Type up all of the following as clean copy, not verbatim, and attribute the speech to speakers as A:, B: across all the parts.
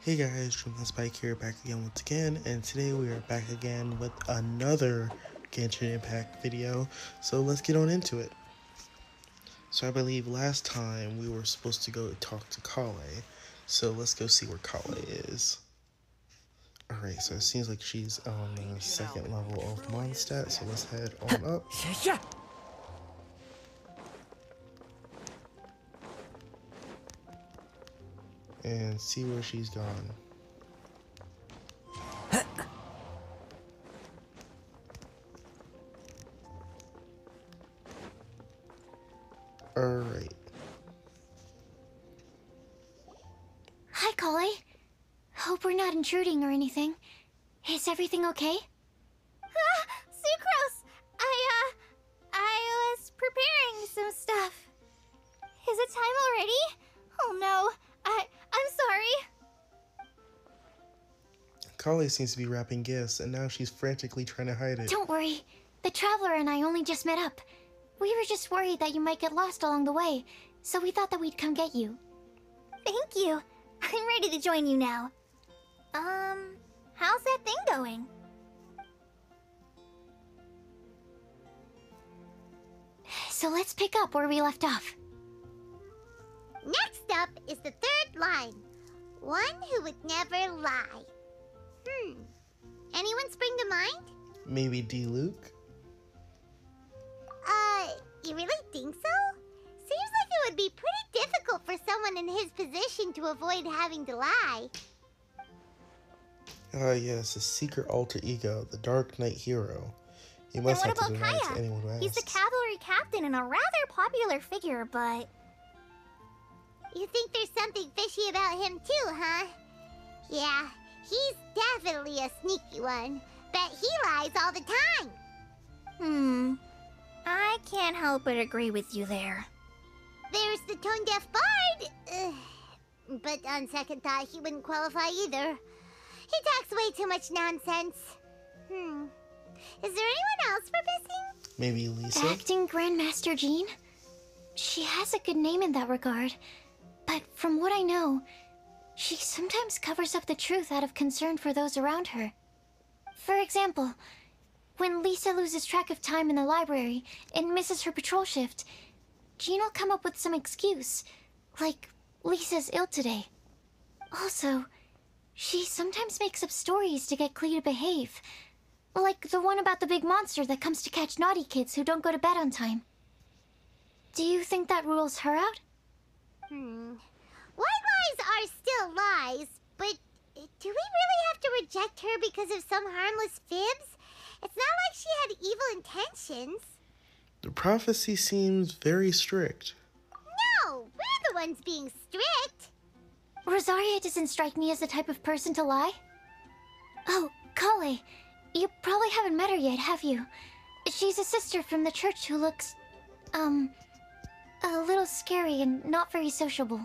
A: Hey guys, Dreamless Bike here, back again once again, and today we are back again with another Genshin Impact video, so let's get on into it. So I believe last time we were supposed to go talk to Kale, so let's go see where Kale is. Alright, so it seems like she's on the second level of Mondstadt, so let's head on up. And see where she's gone. Alright.
B: Hi, Kale. Hope we're not intruding or anything. Is everything okay?
C: Sucrose! I was preparing some stuff. Is it time already? Oh no, I'm sorry.
A: Kale seems to be wrapping gifts, and now she's frantically trying to hide it.
B: Don't worry. The Traveler and I only just met up. We were just worried that you might get lost along the way, so we thought that we'd come get you.
C: Thank you. I'm ready to join you now. How's that thing going?
B: So let's pick up where we left off.
D: Next up is the third line. One who would never lie. Anyone spring to mind?
A: Maybe D-Luke?
D: You really think so? Seems like it would be pretty difficult for someone in his position to avoid having to lie.
A: Yes, his secret alter ego, the Dark Knight hero. He must
C: And
A: have
C: what
A: to
C: about
A: deny it
C: Kaya?
A: to anyone who asks.
C: He's the cavalry captain and a rather popular figure, but...
D: You think there's something fishy about him too, huh? Yeah, he's definitely a sneaky one. Bet he lies all the time.
C: I can't help but agree with you there.
D: There's the tone-deaf bard. But on second thought, he wouldn't qualify either. He talks way too much nonsense. Is there anyone else we're missing?
A: Maybe Lisa?
B: Acting Grandmaster Jean? She has a good name in that regard, but from what I know, she sometimes covers up the truth out of concern for those around her. For example, when Lisa loses track of time in the library and misses her patrol shift, Jean will come up with some excuse, like Lisa's ill today. Also, she sometimes makes up stories to get Klee to behave, like the one about the big monster that comes to catch naughty kids who don't go to bed on time. Do you think that rules her out?
D: White lies are still lies, but do we really have to reject her because of some harmless fibs? It's not like she had evil intentions.
A: The prophecy seems very strict.
D: No, we're the ones being strict.
B: Rosaria doesn't strike me as the type of person to lie. Oh, Kale, you probably haven't met her yet, have you? She's a sister from the church who looks, a little scary and not very sociable.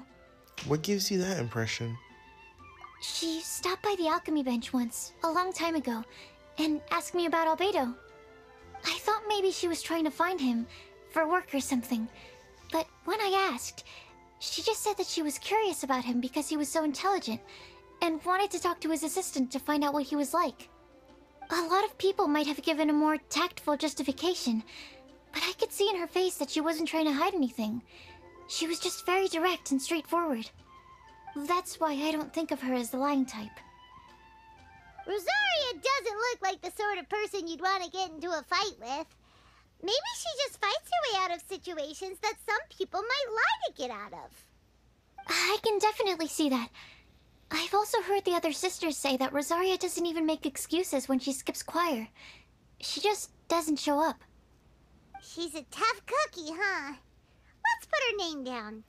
A: What gives you that impression?
B: She stopped by the alchemy bench once, a long time ago, and asked me about Albedo. I thought maybe she was trying to find him, for work or something, but when I asked, she just said that she was curious about him because he was so intelligent, and wanted to talk to his assistant to find out what he was like. A lot of people might have given a more tactful justification, but I could see in her face that she wasn't trying to hide anything. She was just very direct and straightforward. That's why I don't think of her as the lying type.
D: Rosaria doesn't look like the sort of person you'd want to get into a fight with. Maybe she just fights her way out of situations that some people might lie to get out of.
B: I can definitely see that. I've also heard the other sisters say that Rosaria doesn't even make excuses when she skips choir. She just doesn't show up.
D: She's a tough cookie, huh? Let's put her name down.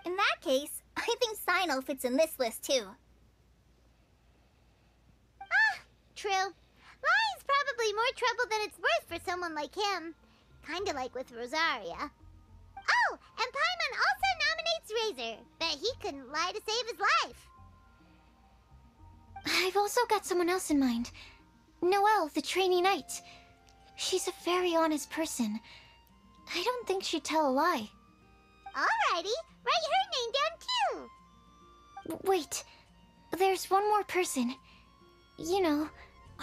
C: In that case, I think Sino fits in this list too.
D: True. Lying's probably more trouble than it's worth for someone like him. Kinda like with Rosaria. Oh, and Paimon also nominates Razor. Bet he couldn't lie to save his life.
B: I've also got someone else in mind. Noelle, the trainee knight. She's a very honest person. I don't think she'd tell a lie.
D: Alrighty, write her name down too.
B: Wait, there's one more person. You know,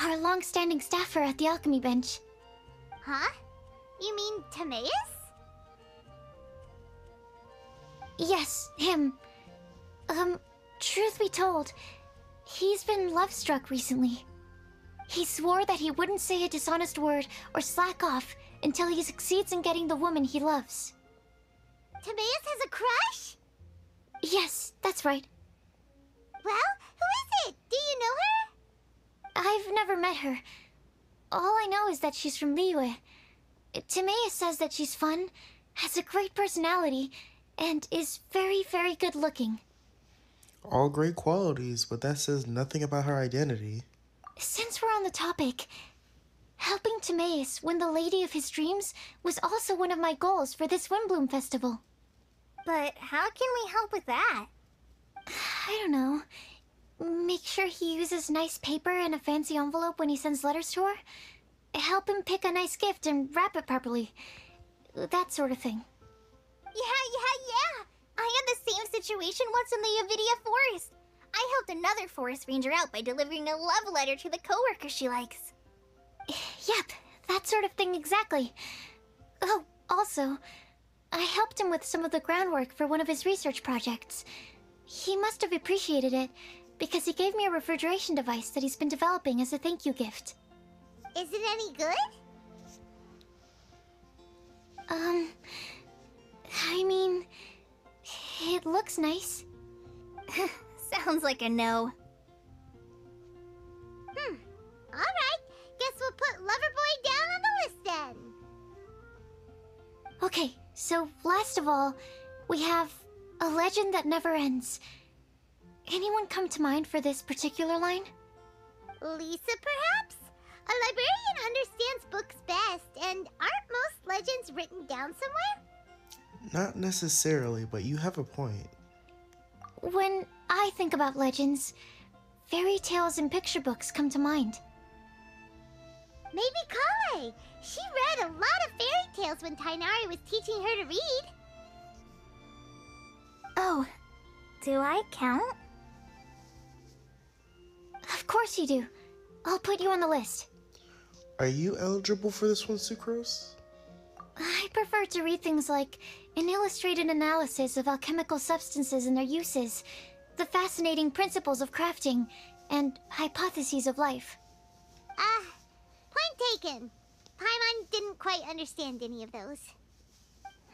B: our long-standing staffer at the alchemy bench.
D: Huh? You mean Timaeus?
B: Yes, him. Truth be told, he's been love-struck recently. He swore that he wouldn't say a dishonest word or slack off until he succeeds in getting the woman he loves.
D: Timaeus has a crush?
B: Yes, that's right.
D: Well, who is it? Do you know her?
B: I've never met her. All I know is that she's from Liyue. Timaeus says that she's fun, has a great personality, and is very, very good looking.
A: All great qualities, but that says nothing about her identity.
B: Since we're on the topic, helping Timaeus win the lady of his dreams was also one of my goals for this Windblume festival.
C: But how can we help with that?
B: I don't know. Make sure he uses nice paper and a fancy envelope when he sends letters to her. Help him pick a nice gift and wrap it properly. That sort of thing.
C: Yeah. I had the same situation once in the Avidia Forest. I helped another forest ranger out by delivering a love letter to the coworker she likes.
B: Yep, that sort of thing exactly. Oh, also, I helped him with some of the groundwork for one of his research projects. He must have appreciated it, because he gave me a refrigeration device that he's been developing as a thank you gift.
D: Is it any good?
B: I mean, it looks nice.
C: Sounds like a no.
D: Alright, guess we'll put Loverboy down on the list then.
B: Okay, so last of all, we have a legend that never ends. Anyone come to mind for this particular line?
D: Lisa, perhaps? A librarian understands books best, and aren't most legends written down somewhere?
A: Not necessarily, but you have a point.
B: When I think about legends, fairy tales and picture books come to mind.
D: Maybe Kale. She read a lot of fairy tales when Tainari was teaching her to read.
C: Oh, do I count?
B: Of course you do. I'll put you on the list.
A: Are you eligible for this one, Sucrose?
B: I prefer to read things like an illustrated analysis of alchemical substances and their uses, the fascinating principles of crafting, and hypotheses of life.
D: Point taken. Paimon didn't quite understand any of those.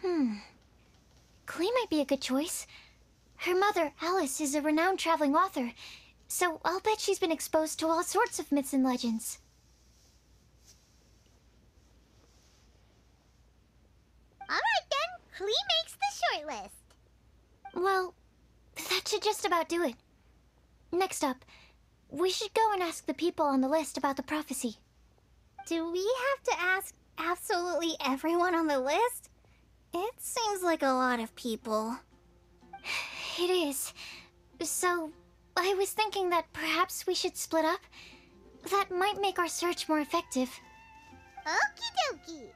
B: Klee might be a good choice. Her mother, Alice, is a renowned traveling author, so I'll bet she's been exposed to all sorts of myths and legends.
D: Alright then, Klee makes the shortlist.
B: Well, that should just about do it. Next up, we should go and ask the people on the list about the prophecy.
C: Do we have to ask absolutely everyone on the list? It seems like a lot of people.
B: It is. So, I was thinking that perhaps we should split up. That might make our search more effective.
D: Okie dokie.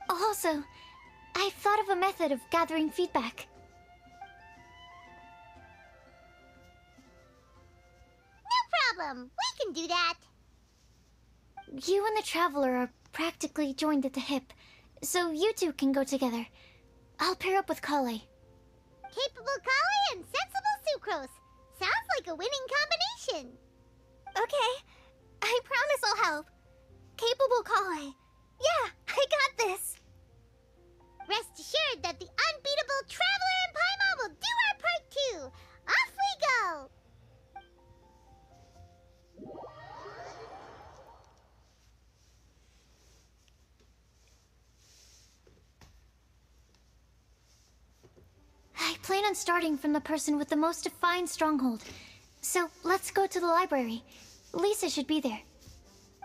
B: Also, I've thought of a method of gathering feedback.
D: No problem. We can do that.
B: You and the Traveler are practically joined at the hip, so you two can go together. I'll pair up with Kale.
D: Capable Kale and sensible Sucrose. Sounds like a winning combination.
C: Okay, I promise I'll help. Capable Kale. Yeah, I got this.
D: Rest assured that the unbeatable Traveler and Paimon will do our part too. Off we go.
B: I plan on starting from the person with the most defined stronghold. So let's go to the library. Lisa should be there.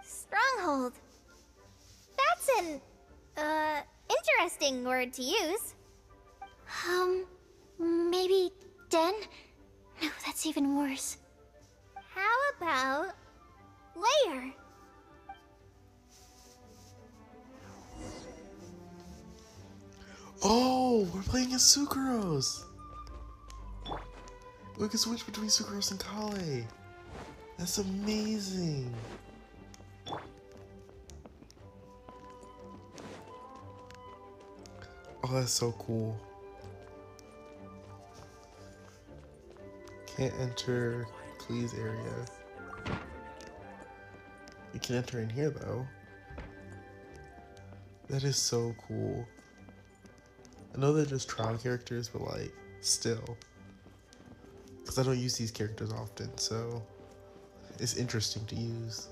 C: Stronghold. That's an, interesting word to use.
B: Maybe den? No, that's even worse.
C: How about layer?
A: Oh, we're playing as Sucrose! We can switch between Sucrose and Kale. That's amazing. Oh, that's so cool. Can't enter please area. You can enter in here though. That is so cool. I know they're just trial characters, but like, still. Because I don't use these characters often, so it's interesting to use.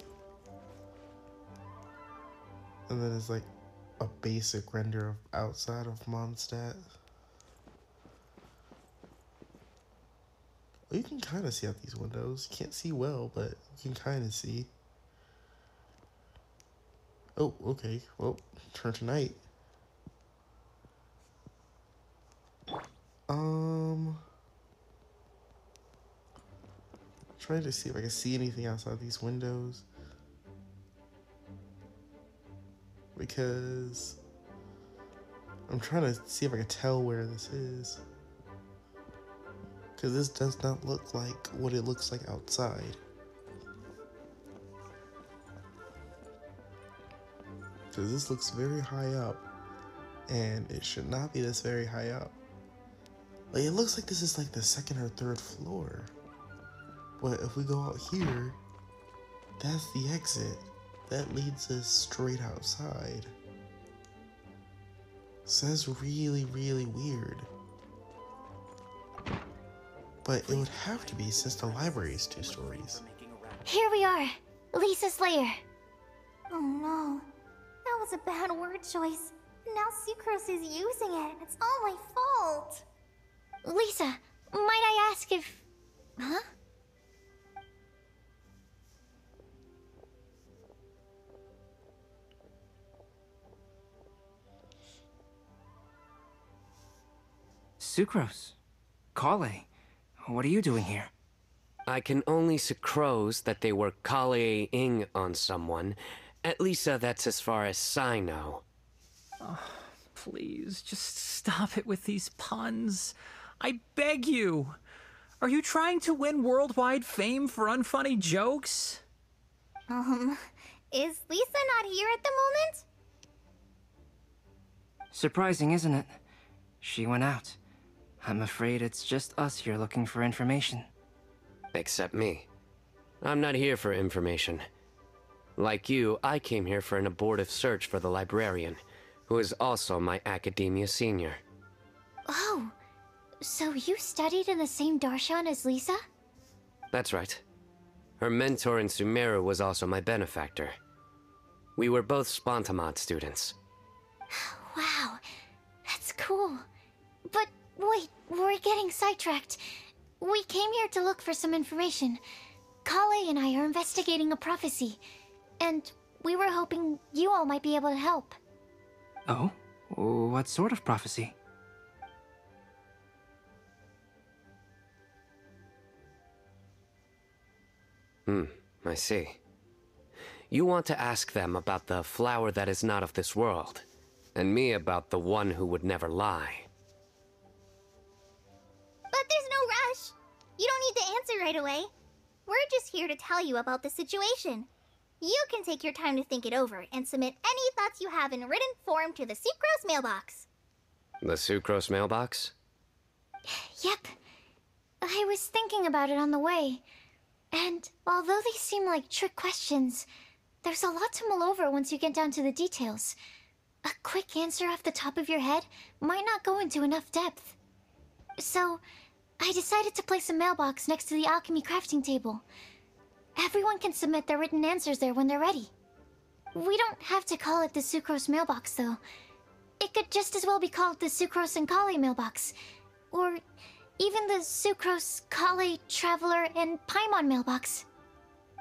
A: And then it's like a basic render of outside of Mondstadt. Well, you can kind of see out these windows. You can't see well, but you can kind of see. Oh, okay. Well, turn to night. Trying to see if I can see anything outside these windows. Because I'm trying to see if I can tell where this is. Because this does not look like what it looks like outside. Because this looks very high up. And it should not be this very high up. Like, it looks like this is like the second or third floor. But if we go out here, that's the exit. That leads us straight outside. So that's really, really weird. But it would have to be since the library is 2 stories.
B: Here we are, Lisa's lair.
C: Oh no, that was a bad word choice. Now Sucrose is using it. It's all my fault.
B: Lisa, might I ask if... Huh?
E: Sucrose. Kale. What are you doing here?
F: I can only sucrose that they were Kale-ing on someone. At least that's as far as I know.
E: Oh, please, just stop it with these puns. I beg you. Are you trying to win worldwide fame for unfunny jokes?
C: Is Lisa not here at the moment?
E: Surprising, isn't it? She went out. I'm afraid it's just us here looking for information.
F: Except me. I'm not here for information. Like you, I came here for an abortive search for the librarian, who is also my academia senior.
B: Oh, so you studied in the same darshan as Lisa?
F: That's right. Her mentor in Sumeru was also my benefactor. We were both Spontamod students.
B: Wow, that's cool. But wait, we're getting sidetracked. We came here to look for some information. Kale and I are investigating a prophecy, and we were hoping you all might be able to help.
E: Oh? What sort of prophecy?
F: I see. You want to ask them about the flower that is not of this world, and me about the one who would never lie.
C: But there's no rush. You don't need to answer right away. We're just here to tell you about the situation. You can take your time to think it over and submit any thoughts you have in written form to the Sucrose mailbox.
F: The Sucrose mailbox?
B: Yep. I was thinking about it on the way. And although they seem like trick questions, there's a lot to mull over once you get down to the details. A quick answer off the top of your head might not go into enough depth. So, I decided to place a mailbox next to the alchemy crafting table. Everyone can submit their written answers there when they're ready. We don't have to call it the Sucrose mailbox, though. It could just as well be called the Sucrose and Kale mailbox. Or even the Sucrose, Kale, Traveler, and Paimon mailbox.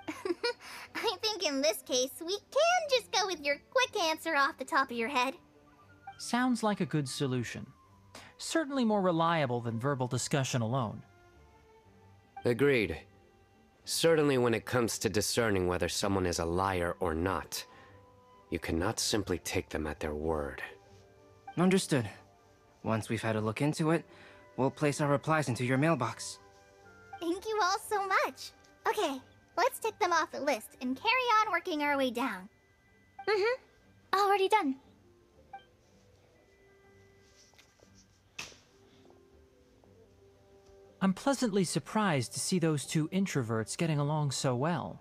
C: I think in this case, we can just go with your quick answer off the top of your head.
G: Sounds like a good solution. Certainly more reliable than verbal discussion alone.
F: Agreed. Certainly when it comes to discerning whether someone is a liar or not, you cannot simply take them at their word.
E: Understood. Once we've had a look into it, we'll place our replies into your mailbox.
C: Thank you all so much. Okay, let's tick them off the list and carry on working our way down.
B: Already done.
G: I'm pleasantly surprised to see those two introverts getting along so well.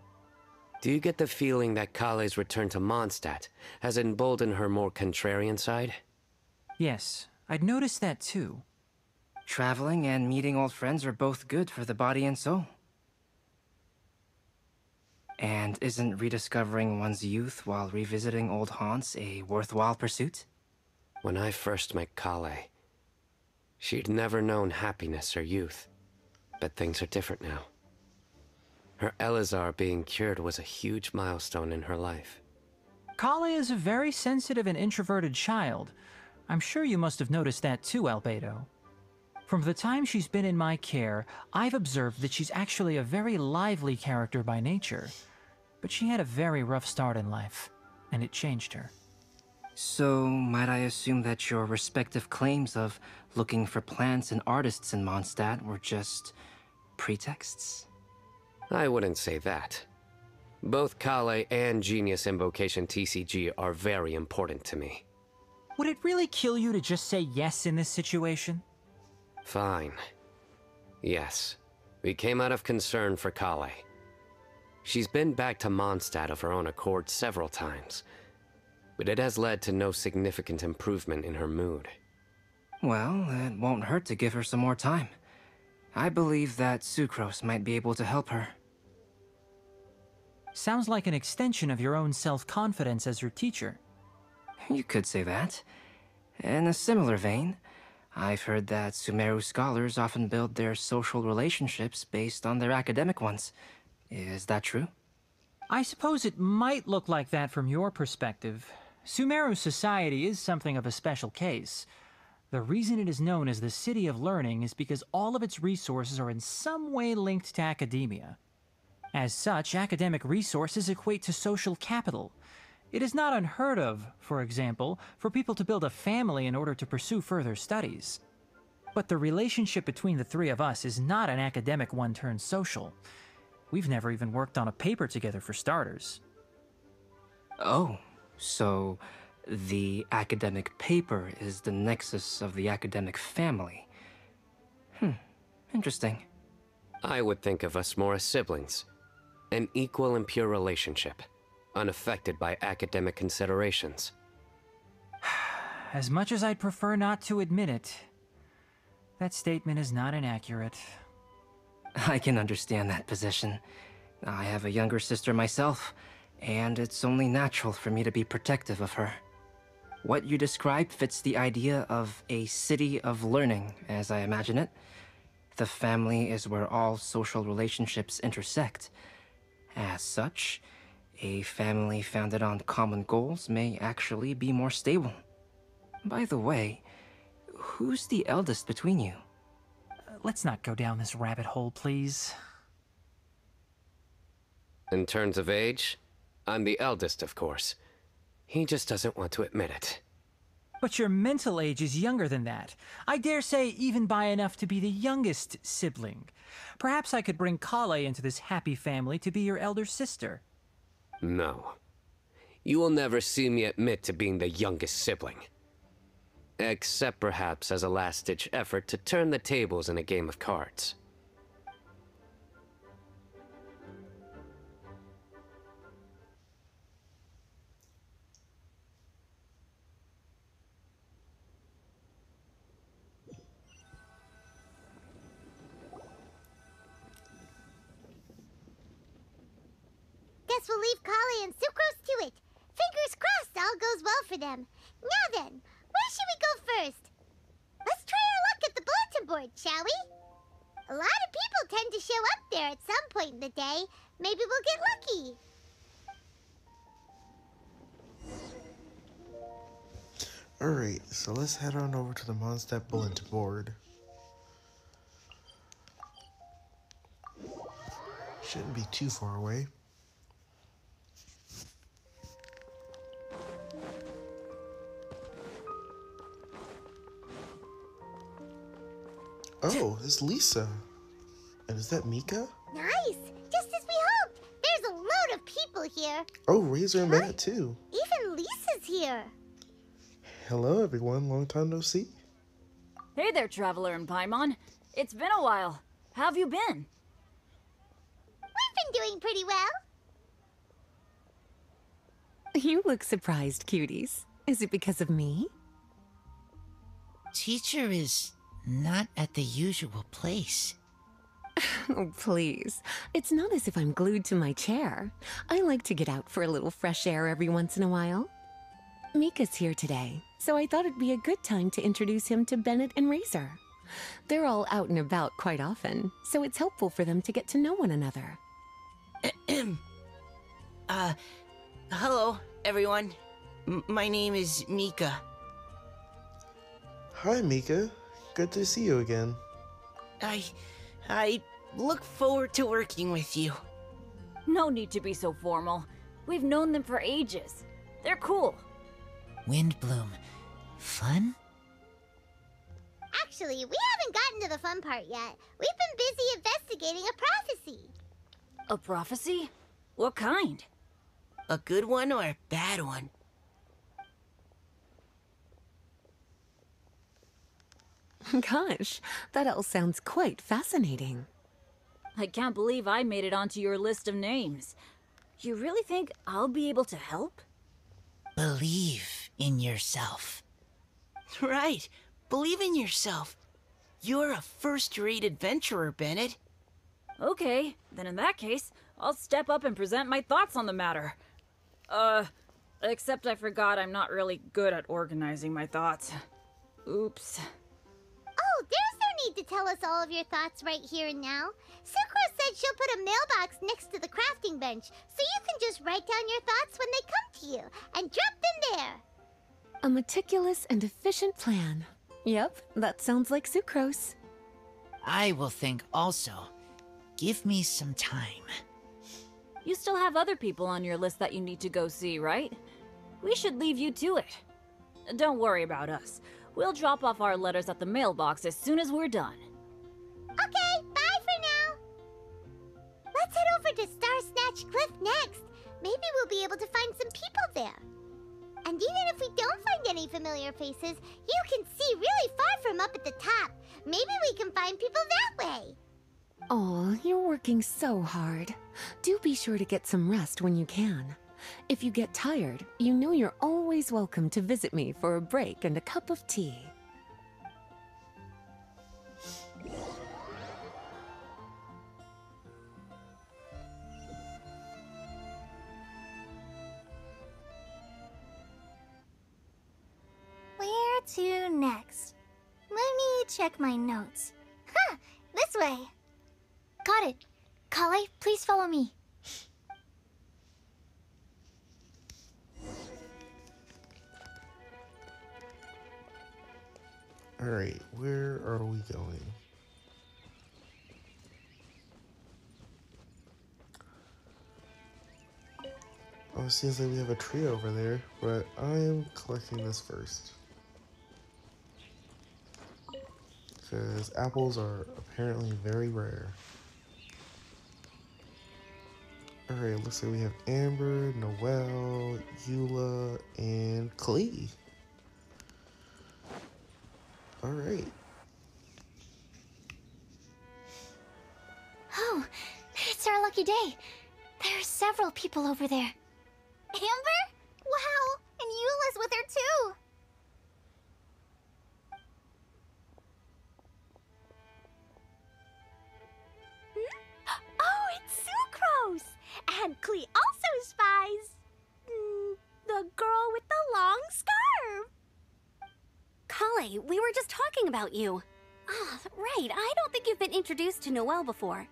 F: Do you get the feeling that Kale's return to Mondstadt has emboldened her more contrarian side?
G: Yes, I'd noticed that too.
H: Traveling and meeting old friends are both good for the body and soul. And isn't rediscovering one's youth while revisiting old haunts a worthwhile pursuit?
F: When I first met Kale, she'd never known happiness or youth. But things are different now. Her Elazar being cured was a huge milestone in her life.
G: Kale is a very sensitive and introverted child. I'm sure you must have noticed that too, Albedo. From the time she's been in my care, I've observed that she's actually a very lively character by nature. But she had a very rough start in life, and it changed her.
H: So, might I assume that your respective claims of looking for plants and artists in Mondstadt were just pretexts?
F: I wouldn't say that. Both Kale and Genius Invocation TCG are very important to me.
G: Would it really kill you to just say yes in this situation?
F: Fine. Yes, we came out of concern for Kale. She's been back to Mondstadt of her own accord several times, but it has led to no significant improvement in her mood.
H: Well, it won't hurt to give her some more time. I believe that Sucrose might be able to help her.
G: Sounds like an extension of your own self-confidence as her teacher.
H: You could say that. In a similar vein, I've heard that Sumeru scholars often build their social relationships based on their academic ones. Is that true?
G: I suppose it might look like that from your perspective. Sumeru society is something of a special case. The reason it is known as the City of Learning is because all of its resources are in some way linked to academia. As such, academic resources equate to social capital. It is not unheard of, for example, for people to build a family in order to pursue further studies. But the relationship between the three of us is not an academic one turned social. We've never even worked on a paper together for starters.
H: Oh, so the academic paper is the nexus of the academic family. Interesting.
F: I would think of us more as siblings. An equal and pure relationship, unaffected by academic considerations.
G: As much as I'd prefer not to admit it, that statement is not inaccurate.
H: I can understand that position. I have a younger sister myself, and it's only natural for me to be protective of her. What you describe fits the idea of a city of learning, as I imagine it. The family is where all social relationships intersect. As such, a family founded on common goals may actually be more stable. By the way, who's the eldest between you?
G: Let's not go down this rabbit hole, please.
F: In terms of age, I'm the eldest, of course. He just doesn't want to admit it.
G: But your mental age is younger than that. I dare say even by enough to be the youngest sibling. Perhaps I could bring Kale into this happy family to be your elder sister.
F: No. You will never see me admit to being the youngest sibling. Except perhaps as a last-ditch effort to turn the tables in a game of cards.
D: Guess we'll leave Kali and Sucrose to it. Fingers crossed all goes well for them. Now then, where should we go first? Let's try our luck at the bulletin board, shall we? A lot of people tend to show up there at some point in the day. Maybe we'll get lucky.
A: Alright, so let's head on over to the Mondstadt bulletin board. Shouldn't be too far away. Oh, it's Lisa. And is that Mika?
D: Nice! Just as we hoped! There's a load of people here.
A: Oh, Razor and Bennett too.
D: Even Lisa's here.
A: Hello everyone, long time no see.
I: Hey there, Traveler and Paimon. It's been a while. How have you been?
D: We've been doing pretty well.
J: You look surprised, cuties. Is it because of me?
K: Teacher is not at the usual place.
J: Oh, please. It's not as if I'm glued to my chair. I like to get out for a little fresh air every once in a while. Mika's here today, so I thought it'd be a good time to introduce him to Bennett and Razor. They're all out and about quite often, so it's helpful for them to get to know one another.
K: Hello, everyone. My name is Mika.
A: Hi Mika, good to see you again.
K: I look forward to working with you.
I: No need to be so formal. We've known them for ages. They're cool.
K: Windblume. Fun?
D: Actually, we haven't gotten to the fun part yet. We've been busy investigating a prophecy.
I: A prophecy? What kind?
K: A good one or a bad one?
J: Gosh, that all sounds quite fascinating.
I: I can't believe I made it onto your list of names. You really think I'll be able to help?
K: Believe in yourself. Right. Believe in yourself. You're a first-rate adventurer, Bennett.
I: Okay, then in that case, I'll step up and present my thoughts on the matter. Except I forgot I'm not really good at organizing my thoughts. Oops.
D: Oh, there's no need to tell us all of your thoughts right here and now. Sucrose said she'll put a mailbox next to the crafting bench, so you can just write down your thoughts when they come to you, and drop them there.
J: A meticulous and efficient plan. Yep, that sounds like Sucrose.
K: I will think also. Give me some time.
I: You still have other people on your list that you need to go see, right? We should leave you to it. Don't worry about us. We'll drop off our letters at the mailbox as soon as we're done.
D: Okay, bye for now. Let's head over to Star Snatch Cliff next. Maybe we'll be able to find some people there. And even if we don't find any familiar faces, you can see really far from up at the top. Maybe we can find people that way.
J: Aw, you're working so hard. Do be sure to get some rest when you can. If you get tired, you know you're always welcome to visit me for a break and a cup of tea.
C: Where to next? Let me check my notes. Huh, this way.
B: Got it. Kale, please follow me.
A: Alright, where are we going? Oh, it seems like we have a tree over there, but I am collecting this first. Because apples are apparently very rare. Alright, looks like we have Amber, Noelle, Eula, and Klee. Alright.
B: Oh, it's our lucky day. There are several people over there.
C: Amber? Wow, and Eula's with her too.
D: Oh, it's Sucrose! And Klee also spies the girl with the long scarf.
L: Kale, we were just talking about you. Ah, right, I don't think you've been introduced to Noelle before.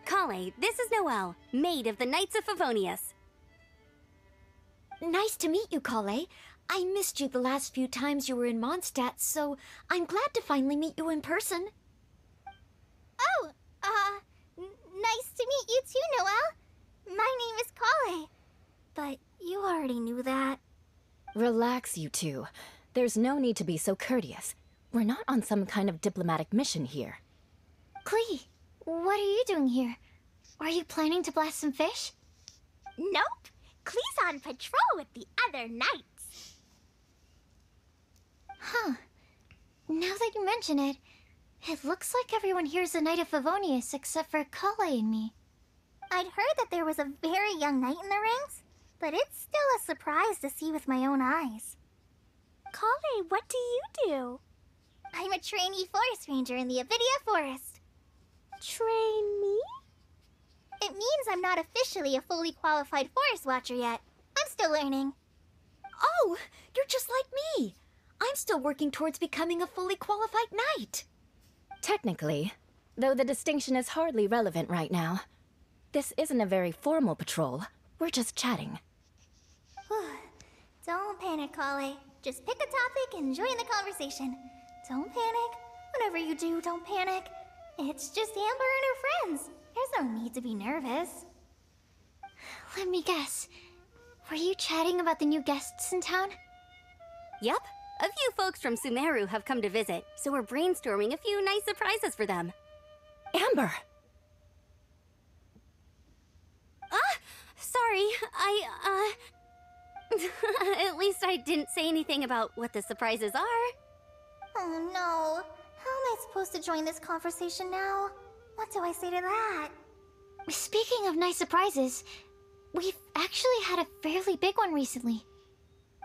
L: Kale, this is Noelle, maid of the Knights of Favonius.
B: Nice to meet you, Kale. I missed you the last few times you were in Mondstadt, so I'm glad to finally meet you in person.
C: Oh, nice to meet you too, Noelle. My name is Kale. But you already knew that.
M: Relax, you two. There's no need to be so courteous. We're not on some kind of diplomatic mission here.
B: Klee, What are you doing here? Are you planning to blast some fish?
D: Nope. Klee's on patrol with the other knights.
B: Huh. Now that you mention it, it looks like everyone here is a Knight of Favonius except for Kale and me.
C: I'd heard that there was a very young knight in the rings, but it's still a surprise to see with my own eyes.
D: Kale, what do you do?
C: I'm a trainee forest ranger in the Avidia Forest.
D: Trainee?
C: It means I'm not officially a fully qualified forest watcher yet. I'm still learning.
M: Oh, you're just like me. I'm still working towards becoming a fully qualified knight. Technically, though the distinction is hardly relevant right now. This isn't a very formal patrol. We're just chatting.
C: Don't panic, Kale. Just pick a topic and join the conversation. Don't panic. Whatever you do, don't panic. It's just Amber and her friends. There's no need to be nervous.
B: Let me guess. Were you chatting about the new guests in town?
L: Yup. A few folks from Sumeru have come to visit, so we're brainstorming a few nice surprises for them.
M: Amber!
L: Sorry, At least I didn't say anything about what the surprises are.
C: Oh no. How am I supposed to join this conversation now? What do I say to that?
B: Speaking of nice surprises, we've actually had a fairly big one recently.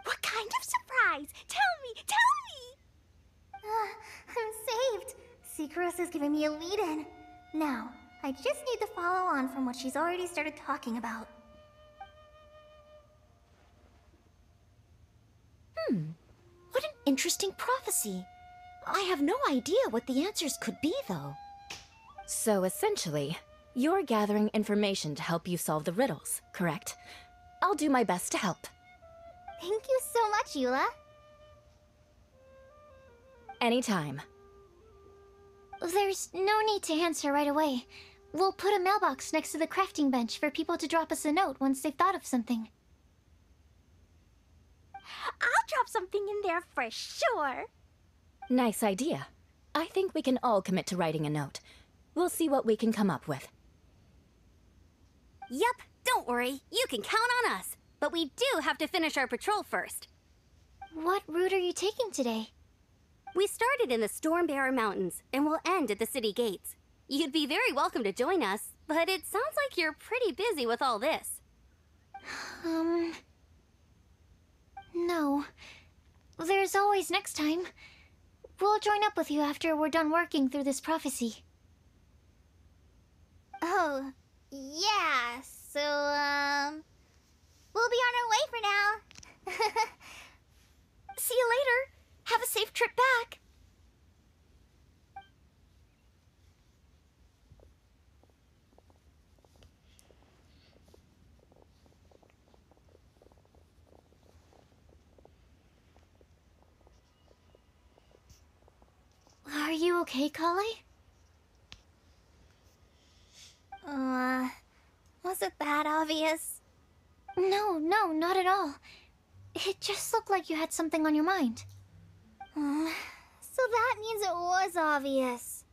D: What kind of surprise? Tell me!
C: I'm saved. Secros is giving me a lead-in. Now, I just need to follow on from what she's already started talking about.
M: What an interesting prophecy. I have no idea what the answers could be, though. So essentially, you're gathering information to help you solve the riddles, correct? I'll do my best to help.
C: Thank you so much, Eula.
M: Anytime.
B: There's no need to answer right away. We'll put a mailbox next to the crafting bench for people to drop us a note once they've thought of something.
D: I'll drop something in there for sure.
M: Nice idea. I think we can all commit to writing a note. We'll see what we can come up with.
L: Yup, don't worry. You can count on us. But we do have to finish our patrol first.
B: What route are you taking today?
L: We started in the Stormbearer Mountains, and we'll end at the city gates. You'd be very welcome to join us, but it sounds like you're pretty busy with all this.
B: No. There's always next time. We'll join up with you after we're done working through this prophecy.
C: Oh, yeah, so, we'll be on our way for now.
M: See you later. Have a safe trip back.
B: Are you okay, Kale?
C: Was it that obvious?
B: No, not at all. It just looked like you had something on your mind.
C: So that means it was obvious.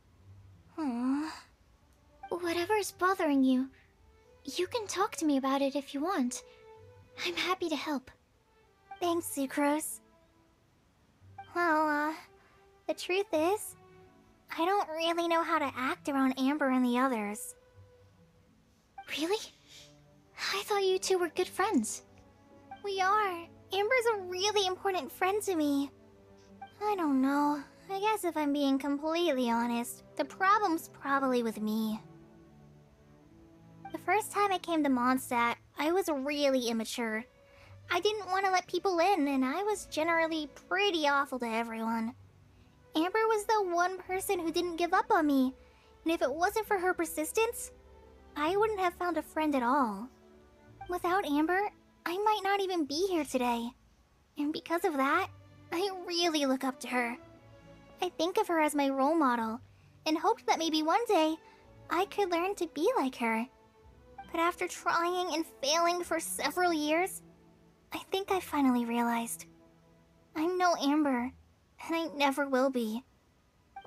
B: Whatever's bothering you, you can talk to me about it if you want. I'm happy to help.
C: Thanks, Sucrose. Well, the truth is, I don't really know how to act around Amber and the others.
B: Really? I thought you two were good friends.
C: We are. Amber's a really important friend to me. I don't know. I guess if I'm being completely honest, the problem's probably with me. The first time I came to Mondstadt, I was really immature. I didn't want to let people in, and I was generally pretty awful to everyone. Amber was the one person who didn't give up on me, and if it wasn't for her persistence, I wouldn't have found a friend at all. Without Amber, I might not even be here today. And because of that, I really look up to her. I think of her as my role model, and hoped that maybe one day, I could learn to be like her. But after trying and failing for several years, I think I finally realized. I'm no Amber, and I never will be.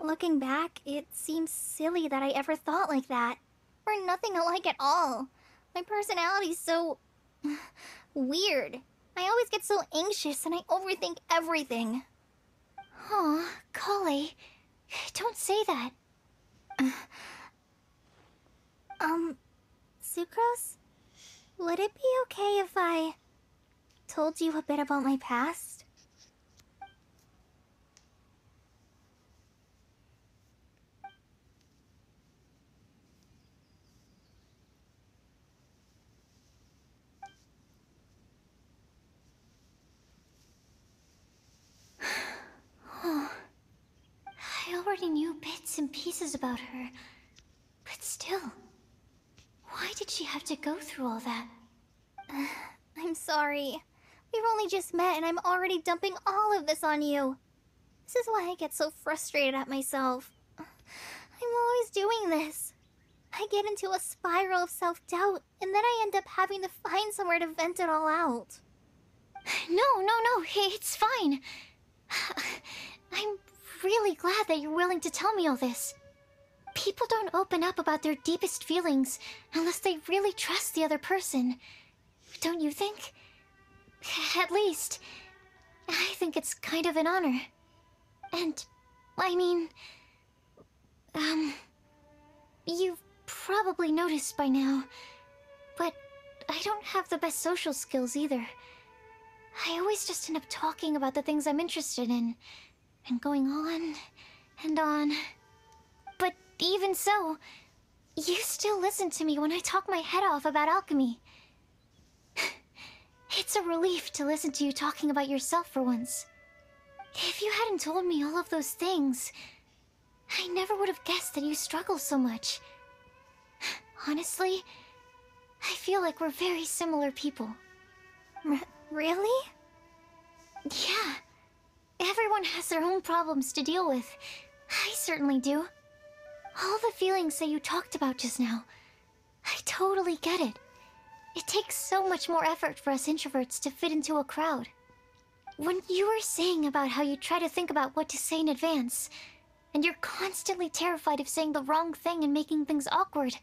C: Looking back, it seems silly that I ever thought like that. We're nothing alike at all. My personality's so... weird. I always get so anxious and I overthink everything.
B: Aw, Kale, don't say that.
C: Sucrose? Would it be okay if I told you a bit about my past?
B: I already knew bits and pieces about her, but still, why did she have to go through all that?
C: I'm sorry. We've only just met and I'm already dumping all of this on you. This is why I get so frustrated at myself. I'm always doing this. I get into a spiral of self-doubt, and then I end up having to find somewhere to vent it all out.
B: No, it's fine. I'm really glad that you're willing to tell me all this. People don't open up about their deepest feelings unless they really trust the other person. Don't you think? At least, I think it's kind of an honor. And, I mean... you've probably noticed by now, but I don't have the best social skills either. I always just end up talking about the things I'm interested in, and going on and on. But even so, you still listen to me when I talk my head off about alchemy. It's a relief to listen to you talking about yourself for once. If you hadn't told me all of those things, I never would have guessed that you struggle so much. Honestly, I feel like we're very similar people.
C: Really?
B: Yeah. Everyone has their own problems to deal with. I certainly do. All the feelings that you talked about just now, I totally get it. It takes so much more effort for us introverts to fit into a crowd. When you were saying about how you try to think about what to say in advance, and you're constantly terrified of saying the wrong thing and making things awkward,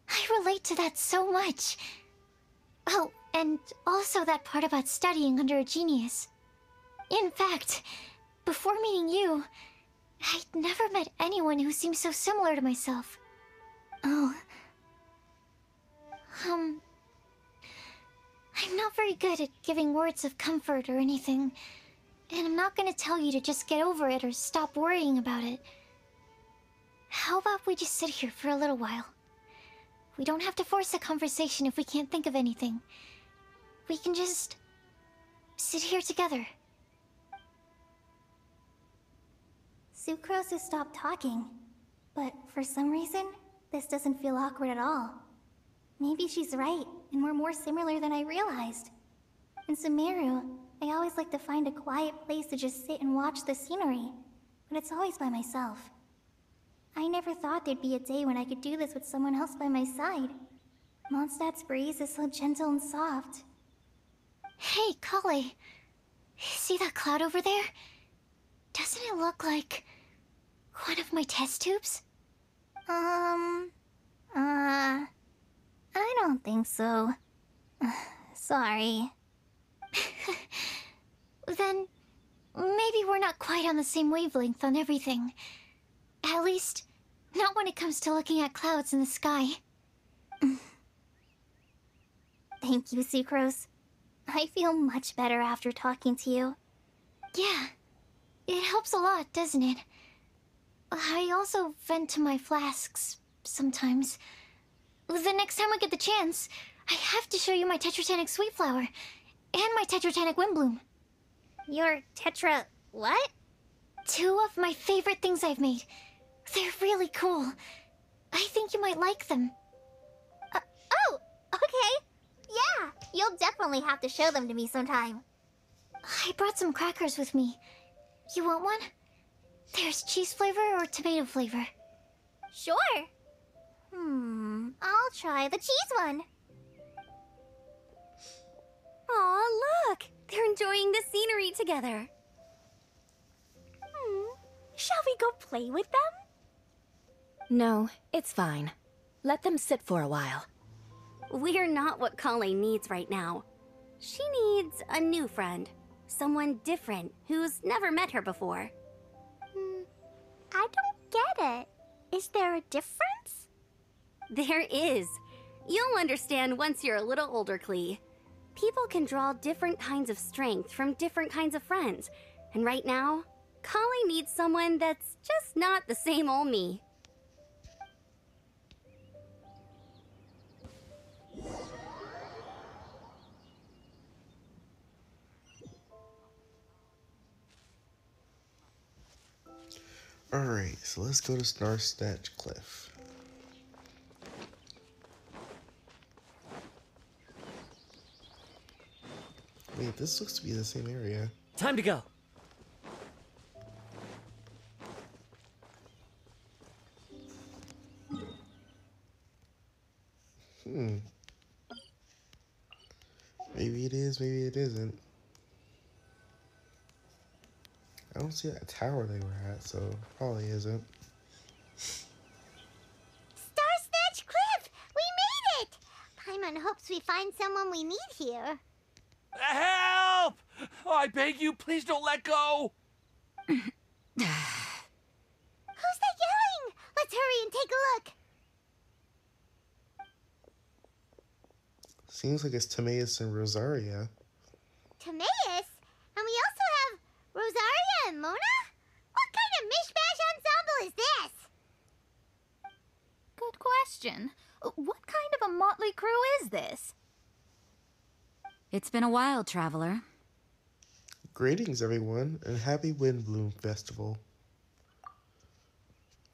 B: I relate to that so much. Oh, and also that part about studying under a genius. In fact, before meeting you, I'd never met anyone who seemed so similar to myself.
C: Oh.
B: I'm not very good at giving words of comfort or anything, and I'm not gonna tell you to just get over it or stop worrying about it. How about we just sit here for a little while? We don't have to force a conversation if we can't think of anything. We can just sit here together.
C: Sucrose has stopped talking, but for some reason, this doesn't feel awkward at all. Maybe she's right, and we're more similar than I realized. In Sumeru, I always like to find a quiet place to just sit and watch the scenery, but it's always by myself. I never thought there'd be a day when I could do this with someone else by my side. Mondstadt's breeze is so gentle and soft.
B: Hey, Kale. See that cloud over there? Doesn't it look like one of my test tubes?
C: I don't think so. Sorry.
B: Then, maybe we're not quite on the same wavelength on everything. At least, not when it comes to looking at clouds in the sky.
C: Thank you, Sucrose. I feel much better after talking to you.
B: Yeah, it helps a lot, doesn't it? I also vent to my flasks, sometimes. The next time I get the chance, I have to show you my Tetratanic Sweet Flower, and my Tetratanic Windblume.
C: Your Tetra... what?
B: 2 of my favorite things I've made. They're really cool. I think you might like them.
C: Oh, okay. Yeah, you'll definitely have to show them to me sometime.
B: I brought some crackers with me. You want one? There's cheese flavor or tomato flavor.
C: Sure. I'll try the cheese one.
L: Aw, look! They're enjoying the scenery together. Shall we go play with them?
M: No, it's fine. Let them sit for a while.
L: We're not what Colleen needs right now. She needs a new friend. Someone different who's never met her before.
C: I don't get it. Is there a difference?
L: There is. You'll understand once you're a little older, Klee. People can draw different kinds of strength from different kinds of friends. And right now, Colleen needs someone that's just not the same old me.
A: Alright, so let's go to Star Snatch Cliff. Wait, this looks to be the same area.
N: Time to go.
A: Maybe it is, maybe it isn't. I don't see that tower they were at, so probably isn't.
D: Star Snatch Cliff! We made it! Paimon hopes we find someone we need here.
O: Help! Oh, I beg you, please don't let go!
D: Who's that yelling? Let's hurry and take a look.
A: Seems like it's Timaeus and Rosaria.
D: Timaeus? And we also have Rosaria and Mona? What kind of mishmash ensemble is this?
P: Good question. What kind of a motley crew is this?
I: It's been a while, traveler.
A: Greetings, everyone, and happy Windblume Festival.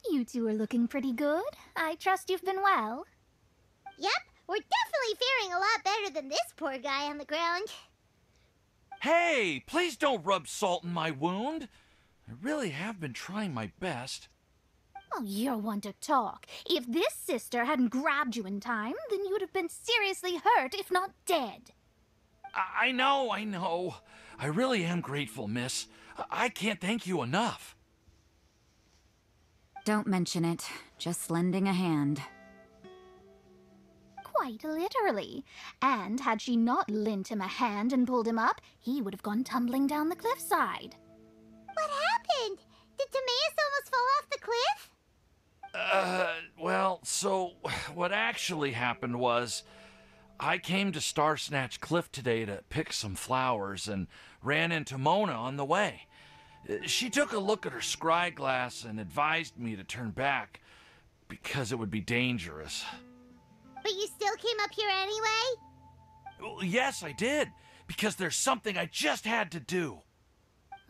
B: You two are looking pretty good. I trust you've been well.
D: Yep, we're definitely faring a lot better than this poor guy on the ground.
O: Hey, please don't rub salt in my wound. I really have been trying my best.
P: Oh, you're one to talk. If this sister hadn't grabbed you in time, then you'd have been seriously hurt, if not dead.
O: I know. I really am grateful, miss. I can't thank you enough.
I: Don't mention it. Just lending a hand.
P: Quite literally. And had she not lent him a hand and pulled him up, he would have gone tumbling down the cliffside.
D: What happened? Did Timaeus almost fall off the cliff?
O: Well, so what actually happened was I came to Star Snatch Cliff today to pick some flowers and ran into Mona on the way. She took a look at her scry glass and advised me to turn back because it would be dangerous.
D: But you still came up here anyway?
O: Well, yes, I did, because there's something I just had to do.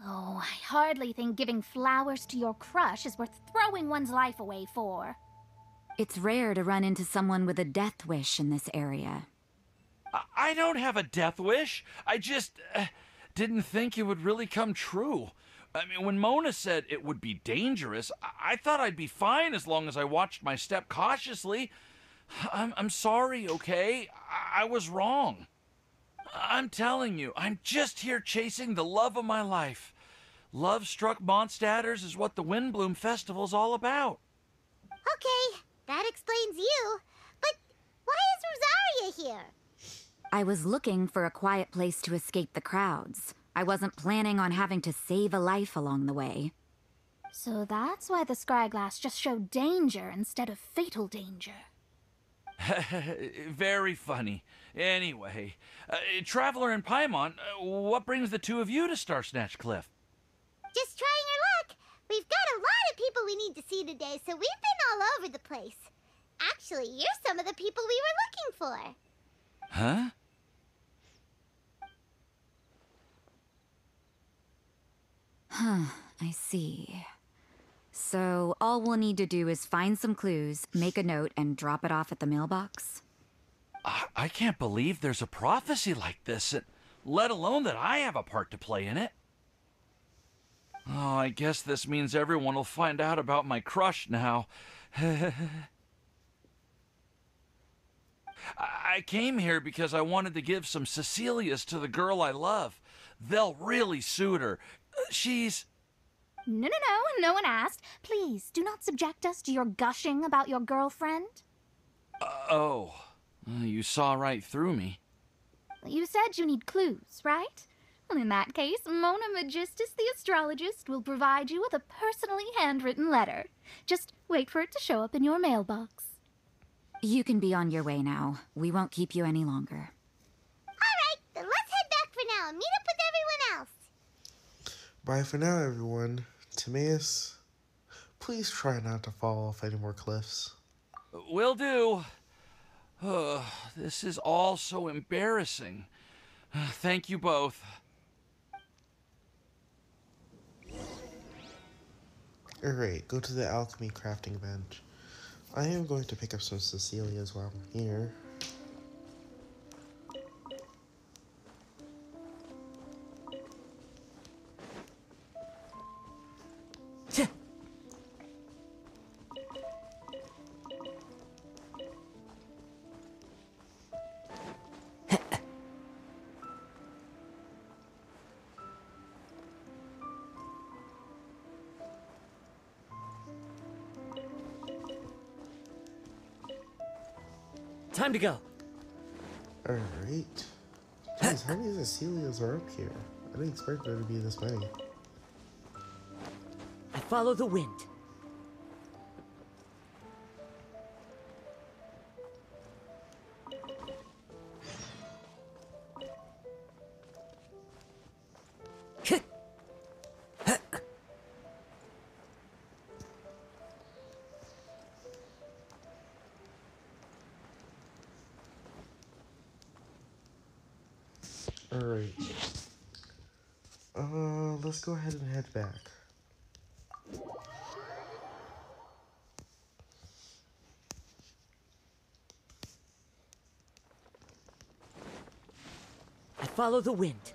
P: Oh, I hardly think giving flowers to your crush is worth throwing one's life away for.
I: It's rare to run into someone with a death wish in this area.
O: I don't have a death wish. I just didn't think it would really come true. I mean, when Mona said it would be dangerous, I thought I'd be fine as long as I watched my step cautiously. I'm sorry, okay? I was wrong. I'm telling you, I'm just here chasing the love of my life. Love-struck Mondstadters is what the Windblume Festival's all about.
D: Okay, that explains you. But why is Rosaria here?
I: I was looking for a quiet place to escape the crowds. I wasn't planning on having to save a life along the way.
P: So that's why the scryglass just showed danger instead of fatal danger.
O: Very funny. Anyway, Traveler and Paimon, what brings the two of you to Star Snatch Cliff?
D: Just trying our luck. We've got a lot of people we need to see today, so we've been all over the place. Actually, you're some of the people we were looking for.
O: Huh?
I: I see. So all we'll need to do is find some clues, make a note, and drop it off at the mailbox?
O: I can't believe there's a prophecy like this, let alone that I have a part to play in it. Oh, I guess this means everyone will find out about my crush now. I came here because I wanted to give some Cecilias to the girl I love. They'll really suit her. She's...
P: No one asked. Please, do not subject us to your gushing about your girlfriend.
O: You saw right through me.
P: You said you need clues, right? Well, in that case, Mona Magistus the astrologist will provide you with a personally handwritten letter. Just wait for it to show up in your mailbox.
N: You can be on your way now. We won't keep you any longer.
D: Alright, then let's head back for now and meet up with everyone else.
A: Bye for now, everyone. Timaeus, please try not to fall off any more cliffs.
O: Will do. This is all so embarrassing. Thank you both.
A: Alright, go to the alchemy crafting bench. I am going to pick up some Cecilias while I'm here.
Q: Time to go.
A: Alright. Jeez, how many Cecilias are up here? I didn't expect there to be this many.
Q: I follow the wind.
A: Alright. Let's go ahead and head back.
Q: I follow the wind.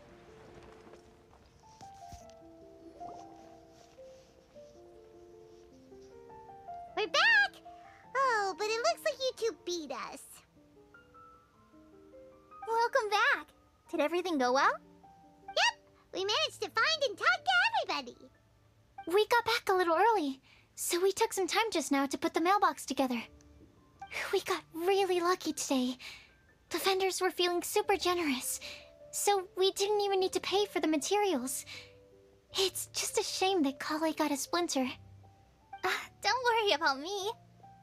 D: We're back! Oh, but it looks like you two beat us.
C: Welcome back. Did everything go well?
D: Yep, we managed to find and talk to everybody.
B: We got back a little early, so we took some time just now to put the mailbox together. We got really lucky today. The vendors were feeling super generous, so we didn't even need to pay for the materials. It's just a shame that Kale got a splinter.
C: Don't worry about me.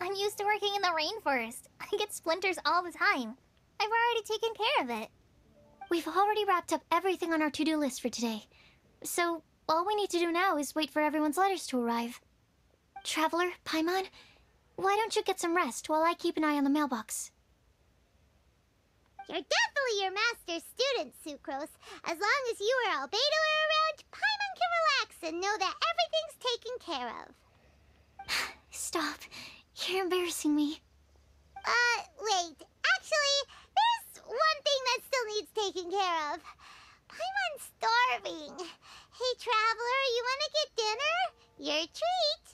C: I'm used to working in the rainforest. I get splinters all the time. I've already taken care of it.
B: We've already wrapped up everything on our to-do list for today. So, all we need to do now is wait for everyone's letters to arrive. Traveler, Paimon, why don't you get some rest while I keep an eye on the mailbox?
D: You're definitely your master's student, Sucrose. As long as you or Albedo are around, Paimon can relax and know that everything's taken care of.
B: Stop. You're embarrassing me.
D: Wait. Actually, there's one thing that still needs taking care of. Paimon's starving. Hey, Traveler, you wanna get dinner? Your treat.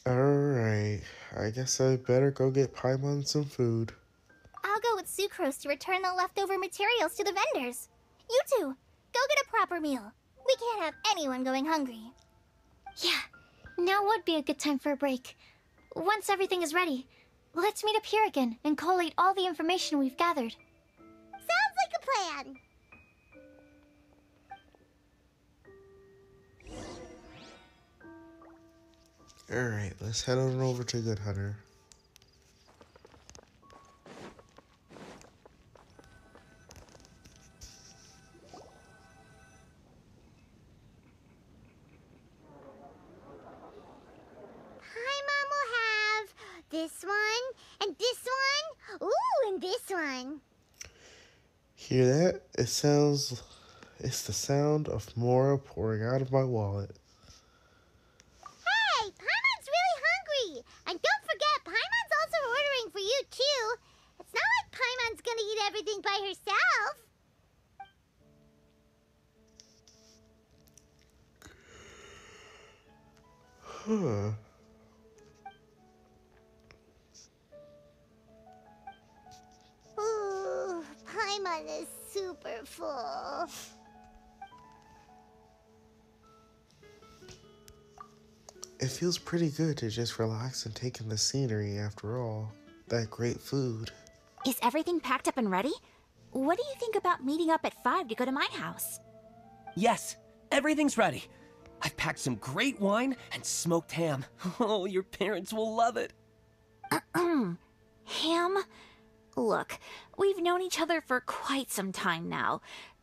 A: Alright. I guess I better go get Paimon some food.
C: I'll go with Sucrose to return the leftover materials to the vendors. You two, go get a proper meal. We can't have anyone going hungry.
B: Yeah, now would be a good time for a break. Once everything is ready, let's meet up here again and collate all the information we've gathered.
D: Sounds like a plan.
A: Alright, let's head on over to Good Hunter.
D: Paimon will have this one, and this one, ooh, and this one.
A: Hear that? It's the sound of Mora pouring out of my wallet.
D: Hey, Paimon's really hungry. And don't forget, Paimon's also ordering for you, too. It's not like Paimon's gonna eat everything by herself.
A: Huh.
D: Ooh, Paimon is super full.
A: It feels pretty good to just relax and take in the scenery after all. That great food.
N: Is everything packed up and ready? What do you think about meeting up at 5 to go to my house?
R: Yes, everything's ready. I've packed some great wine and smoked ham. Oh, your parents will love it.
N: Ham? Look, we've known each other for quite some time now.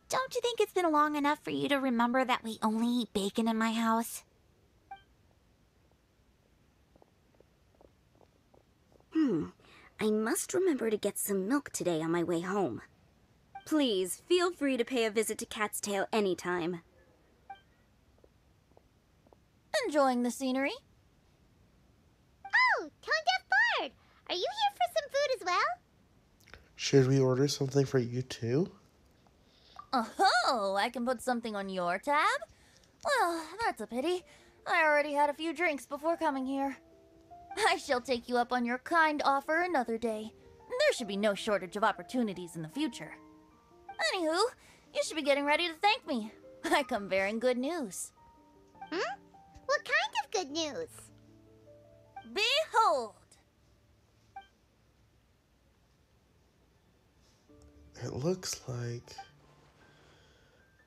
N: Don't you think it's been long enough for you to remember that we only eat bacon in my house?
L: I must remember to get some milk today on my way home. Please, feel free to pay a visit to Cat's Tail anytime.
B: Enjoying the scenery?
D: Oh, Tone Deaf Bard! Are you here for some food as well?
A: Should we order something for you too?
B: Oh, I can put something on your tab? Well, that's a pity. I already had a few drinks before coming here. I shall take you up on your kind offer another day. There should be no shortage of opportunities in the future. Anywho, you should be getting ready to thank me. I come bearing good news.
D: What kind of good news?
B: Behold!
A: It looks like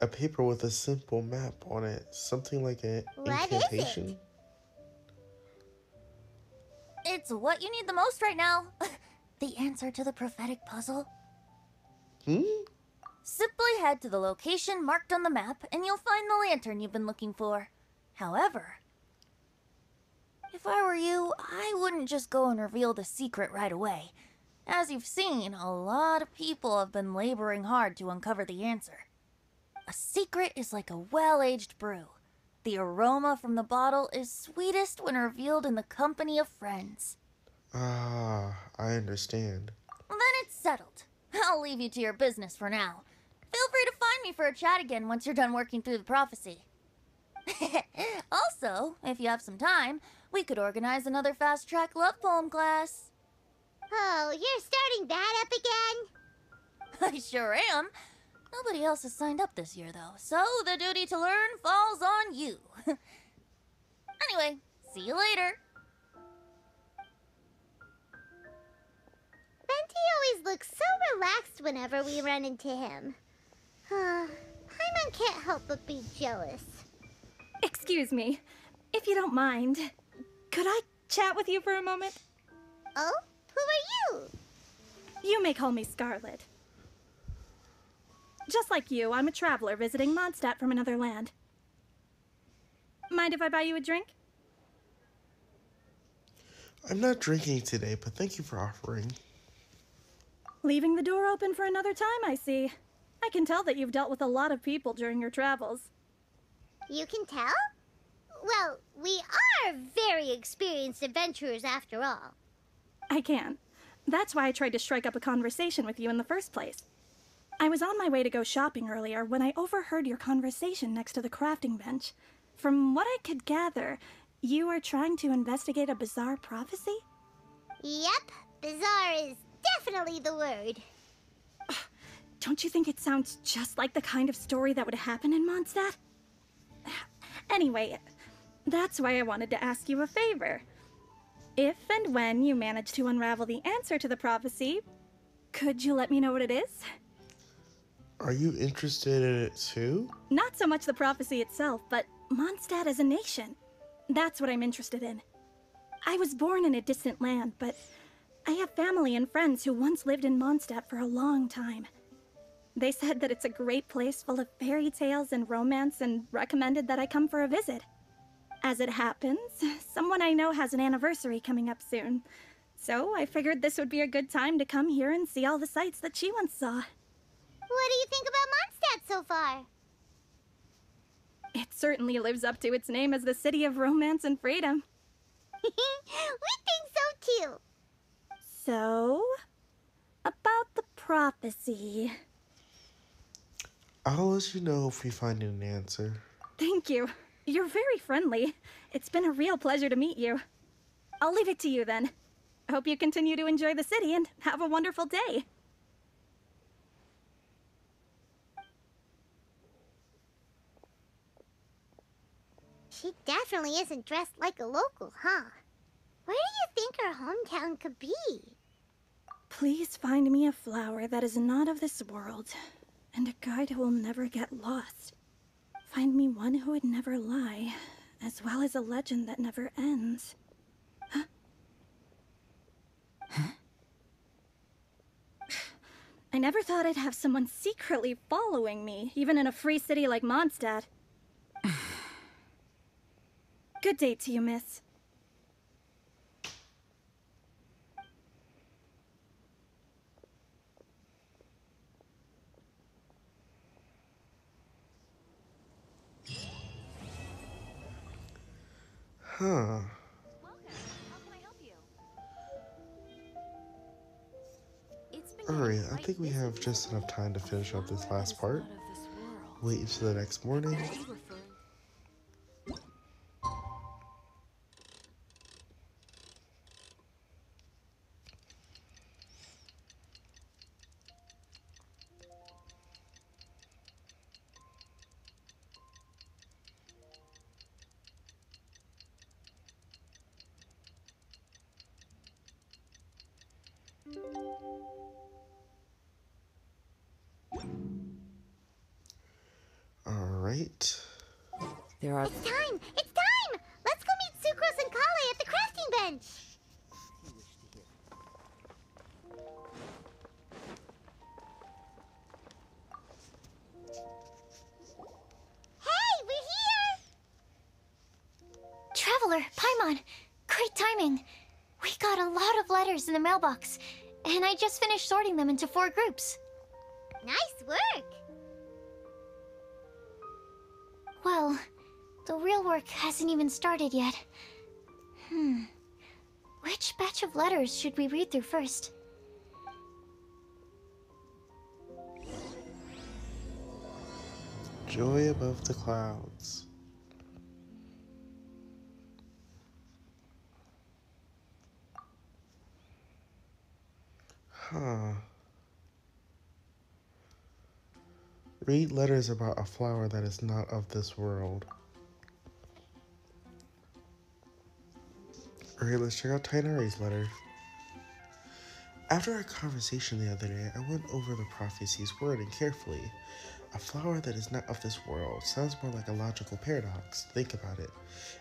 A: a paper with a simple map on it. Something like an incantation.
B: It's what you need the most right now. The answer to the prophetic puzzle. Simply head to the location marked on the map and you'll find the lantern you've been looking for. However, if I were you, I wouldn't just go and reveal the secret right away. As you've seen, a lot of people have been laboring hard to uncover the answer. A secret is like a well-aged brew. The aroma from the bottle is sweetest when revealed in the company of friends.
A: Ah, I understand.
B: Then it's settled. I'll leave you to your business for now. Feel free to find me for a chat again once you're done working through the prophecy. Also, if you have some time, we could organize another fast-track love poem class.
D: Oh, you're starting that up again?
B: I sure am. Nobody else has signed up this year, though, so the duty to learn falls on you. Anyway, see you later.
D: Venti always looks so relaxed whenever we run into him. Paimon can't help but be jealous.
S: Excuse me, if you don't mind, could I chat with you for a moment?
D: Oh? Who are you?
S: You may call me Scarlet. Just like you, I'm a traveler visiting Mondstadt from another land. Mind if I buy you a drink?
A: I'm not drinking today, but thank you for offering.
S: Leaving the door open for another time, I see. I can tell that you've dealt with a lot of people during your travels.
D: You can tell? Well, we are very experienced adventurers after all.
S: I can. That's why I tried to strike up a conversation with you in the first place. I was on my way to go shopping earlier when I overheard your conversation next to the crafting bench. From what I could gather, you are trying to investigate a bizarre prophecy?
D: Yep, bizarre is definitely the word.
S: Don't you think it sounds just like the kind of story that would happen in Mondstadt? Anyway, that's why I wanted to ask you a favor. If and when you manage to unravel the answer to the prophecy, could you let me know what it is?
A: Are you interested in it too?
S: Not so much the prophecy itself, but Mondstadt as a nation. That's what I'm interested in. I was born in a distant land, but I have family and friends who once lived in Mondstadt for a long time. They said that it's a great place full of fairy tales and romance and recommended that I come for a visit. As it happens, someone I know has an anniversary coming up soon. So I figured this would be a good time to come here and see all the sights that she once saw.
D: What do you think about Mondstadt so far?
S: It certainly lives up to its name as the city of romance and freedom.
D: We think so too.
S: So, about the prophecy.
A: I'll let you know if we find an answer.
S: Thank you. You're very friendly. It's been a real pleasure to meet you. I'll leave it to you then. I hope you continue to enjoy the city and have a wonderful day.
D: She definitely isn't dressed like a local, huh? Where do you think her hometown could be?
S: Please find me a flower that is not of this world, and a guide who will never get lost. Find me one who would never lie, as well as a legend that never ends. Huh? I never thought I'd have someone secretly following me, even in a free city like Mondstadt. Good day to you, miss.
A: Huh. Alright, I think we have just enough time to finish up this last part. Wait until the next morning. Alright.
D: It's time! It's time! Let's go meet Sucrose and Kale at the crafting bench! Hey, we're here!
B: Traveler, Paimon, great timing. We got a lot of letters in the mailbox, and I just finished sorting them into 4 groups.
D: Nice work!
B: Well, the real work hasn't even started yet. Which batch of letters should we read through first?
A: Joy above the clouds. Huh. Read letters about a flower that is not of this world. Alright, let's check out Tainari's letter. After our conversation the other day, I went over the prophecy's wording carefully. A flower that is not of this world sounds more like a logical paradox. Think about it.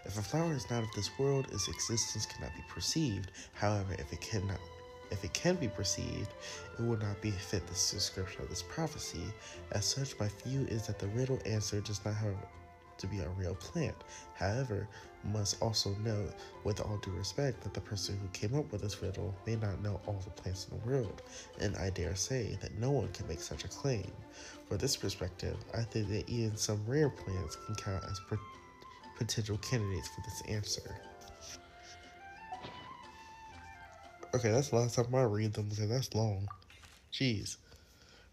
A: If a flower is not of this world, its existence cannot be perceived. However, if it can be perceived, it will not be fit this description of this prophecy. As such, my view is that the riddle answer does not have to be a real plant. However, must also note, with all due respect, that the person who came up with this riddle may not know all the plants in the world, and I dare say that no one can make such a claim. For this perspective, I think that even some rare plants can count as potential candidates for this answer. Okay, that's the last time I read them because that's long. Jeez.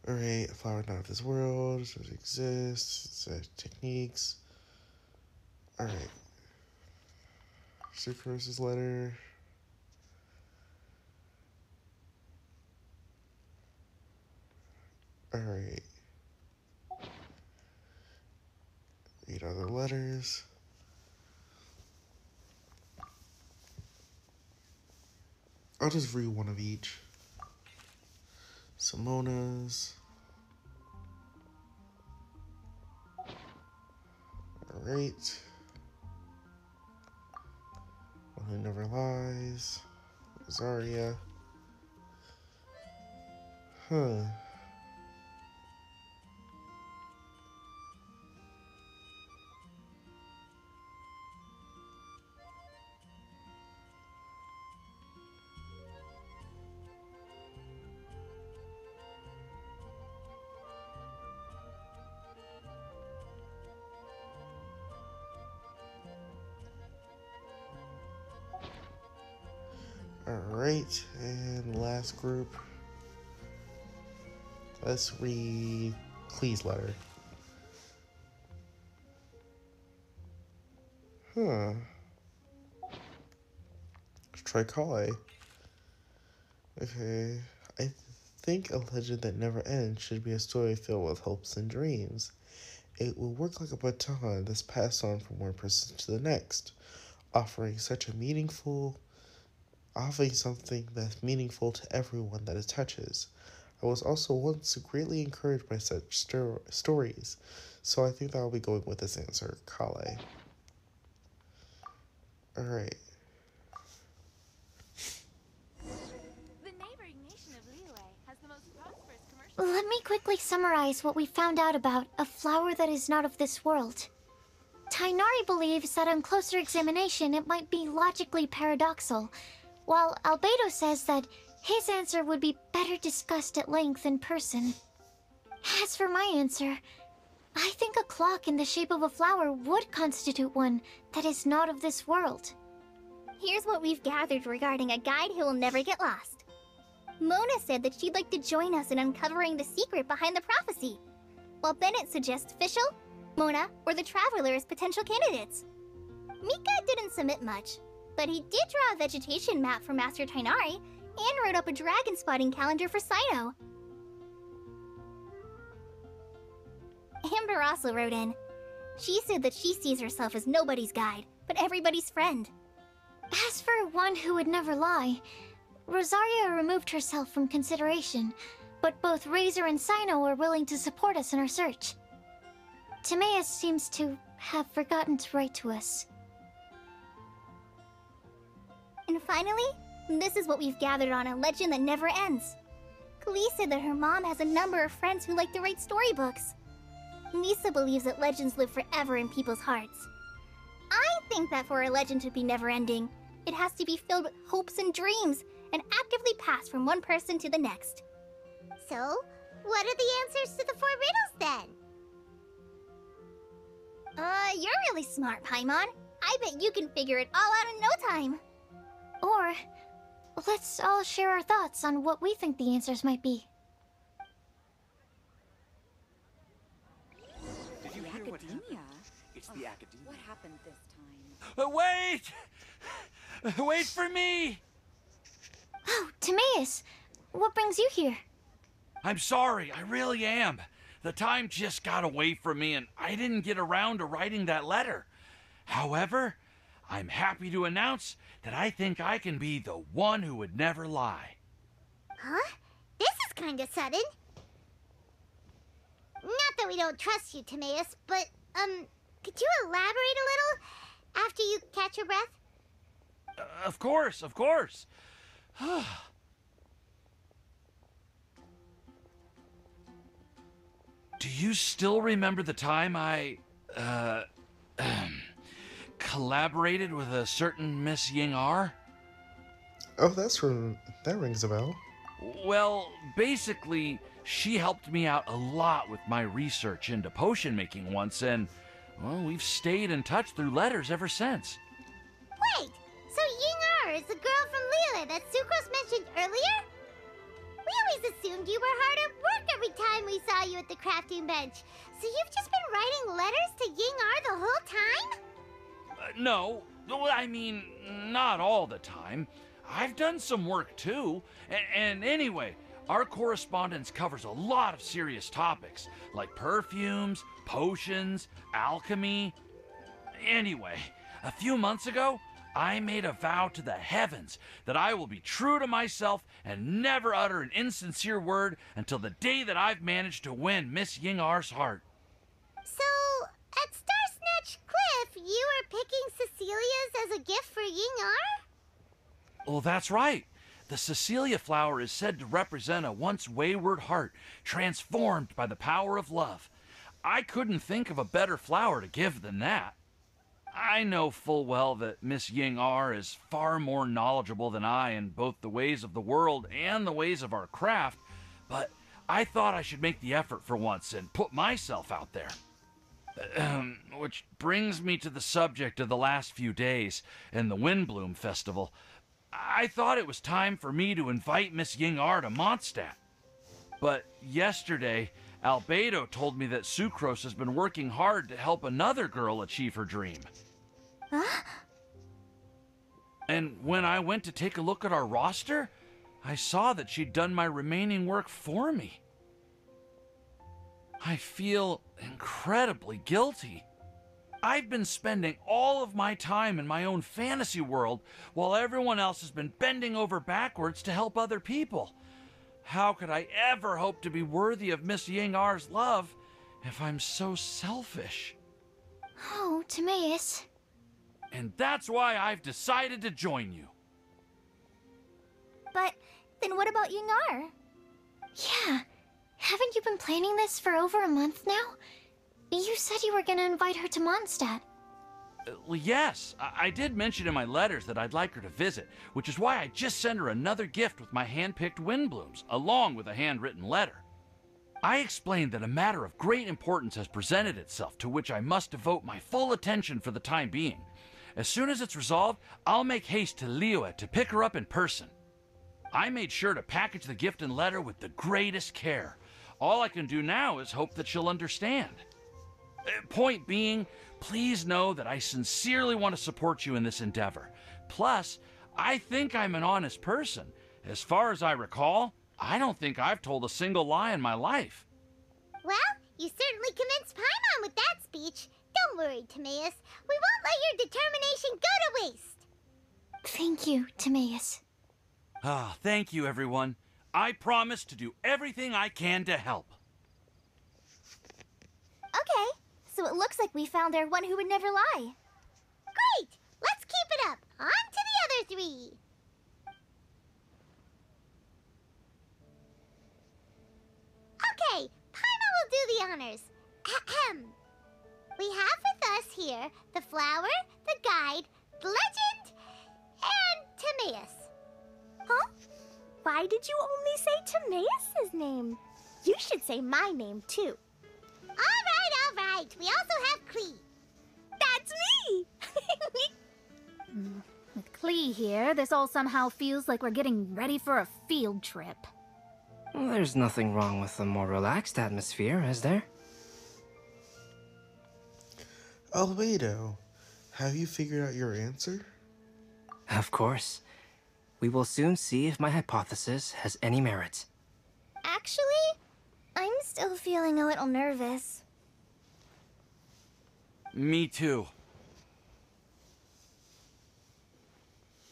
A: Alright, a flower not of this world, does it exist, techniques. Alright. Sucrose's letter. Alright. Read other letters. I'll just read one of each. Simona's. Alright. One Who Never Lies. Zarya. Huh. Alright, and last group. Let's read Klee's letter. Huh. Let's try Kale. Okay. I think a legend that never ends should be a story filled with hopes and dreams. It will work like a baton that's passed on from one person to the next, offering something that's meaningful to everyone that it touches. I was also once greatly encouraged by such stories, so I think that I'll be going with this answer, Kale. Alright.
B: Let me quickly summarize what we found out about a flower that is not of this world. Tainari believes that on closer examination it might be logically paradoxal, while Albedo says that his answer would be better discussed at length in person. As for my answer, I think a clock in the shape of a flower would constitute one that is not of this world.
C: Here's what we've gathered regarding a guide who will never get lost. Mona said that she'd like to join us in uncovering the secret behind the prophecy, while Bennett suggests Fischl, Mona, or the Traveler as potential candidates. Mika didn't submit much, but he did draw a vegetation map for Master Tainari and wrote up a dragon spotting calendar for Saito. Amber also wrote in. She said that she sees herself as nobody's guide, but everybody's friend.
B: As for one who would never lie, Rosaria removed herself from consideration, but both Razor and Sino are willing to support us in our search. Timaeus seems to have forgotten to write to us.
C: And finally, this is what we've gathered on a legend that never ends. Klee said that her mom has a number of friends who like to write storybooks. Misa believes that legends live forever in people's hearts. I think that for a legend to be never-ending, it has to be filled with hopes and dreams, and actively passed from one person to the next.
D: So, what are the answers to the 4 riddles then?
C: You're really smart, Paimon. I bet you can figure it all out in no time.
B: Or, let's all share our thoughts on what we think the answers might be.
T: Did you hear what happened? It's the academia.
I: What happened this time?
O: Wait! Wait for me!
B: Oh, Timaeus! What brings you here?
O: I'm sorry, I really am. The time just got away from me and I didn't get around to writing that letter. However, I'm happy to announce that I think I can be the one who would never lie.
D: Huh? This is kinda sudden. Not that we don't trust you, Timaeus, but, could you elaborate a little after you catch your breath?
O: Of course, of course. Do you still remember the time I, collaborated with a certain Miss Ying-R?
A: Oh, that rings a bell.
O: Well, basically, she helped me out a lot with my research into potion making once, and, well, we've stayed in touch through letters ever since.
D: Wait! So Ying-R is the girl from Lila that Sucrose mentioned earlier? We always assumed you were hard at work every time we saw you at the crafting bench. So you've just been writing letters to Ying-R the whole time?
O: No, I mean, not all the time. I've done some work too. And anyway, our correspondence covers a lot of serious topics, like perfumes, potions, alchemy. Anyway, a few months ago, I made a vow to the heavens that I will be true to myself and never utter an insincere word until the day that I've managed to win Miss Ying-R's heart.
D: So, at Star Snatch Cliff, you were picking Cecilia's as a gift for Ying-R?
O: Well, that's right. The Cecilia flower is said to represent a once wayward heart, transformed by the power of love. I couldn't think of a better flower to give than that. I know full well that Miss Ying-R is far more knowledgeable than I in both the ways of the world and the ways of our craft, but I thought I should make the effort for once and put myself out there. Which brings me to the subject of the last few days and the Windblume Festival. I thought it was time for me to invite Miss Ying-R to Mondstadt. But yesterday, Albedo told me that Sucrose has been working hard to help another girl achieve her dream.
D: Huh?
O: And when I went to take a look at our roster, I saw that she'd done my remaining work for me. I feel incredibly guilty. I've been spending all of my time in my own fantasy world while everyone else has been bending over backwards to help other people. How could I ever hope to be worthy of Miss Ying-R's love if I'm so selfish?
B: Oh, Timaeus.
O: And that's why I've decided to join you.
C: But then what about Ying-R?
B: Yeah. Haven't you been planning this for over a month now? You said you were gonna invite her to Mondstadt.
O: Well, yes, I did mention in my letters that I'd like her to visit, which is why I just sent her another gift with my hand-picked Windblooms, along with a handwritten letter. I explained that a matter of great importance has presented itself to which I must devote my full attention for the time being. As soon as it's resolved, I'll make haste to Liyue to pick her up in person. I made sure to package the gift and letter with the greatest care. All I can do now is hope that she'll understand. Point being, please know that I sincerely want to support you in this endeavor. Plus, I think I'm an honest person. As far as I recall, I don't think I've told a single lie in my life.
D: Well, you certainly convinced Paimon with that speech. Don't worry, Timaeus. We won't let your determination go to waste.
B: Thank you, Timaeus.
O: Ah, thank you, everyone. I promise to do everything I can to help.
C: Okay, so it looks like we found our one who would never lie.
D: Great! Let's keep it up. On to the other three. Okay, Paimon will do the honors. Ahem. We have with us here the flower, the guide, the legend, and Timaeus.
C: Huh? Why did you only say Timaeus' name? You should say my name, too.
D: All right. We also have Klee.
P: That's me! With Klee here, this all somehow feels like we're getting ready for a field trip.
H: Well, there's nothing wrong with a more relaxed atmosphere, is there?
A: Albedo, have you figured out your answer?
H: Of course. We will soon see if my hypothesis has any merit.
C: Actually, I'm still feeling a little nervous.
O: Me too.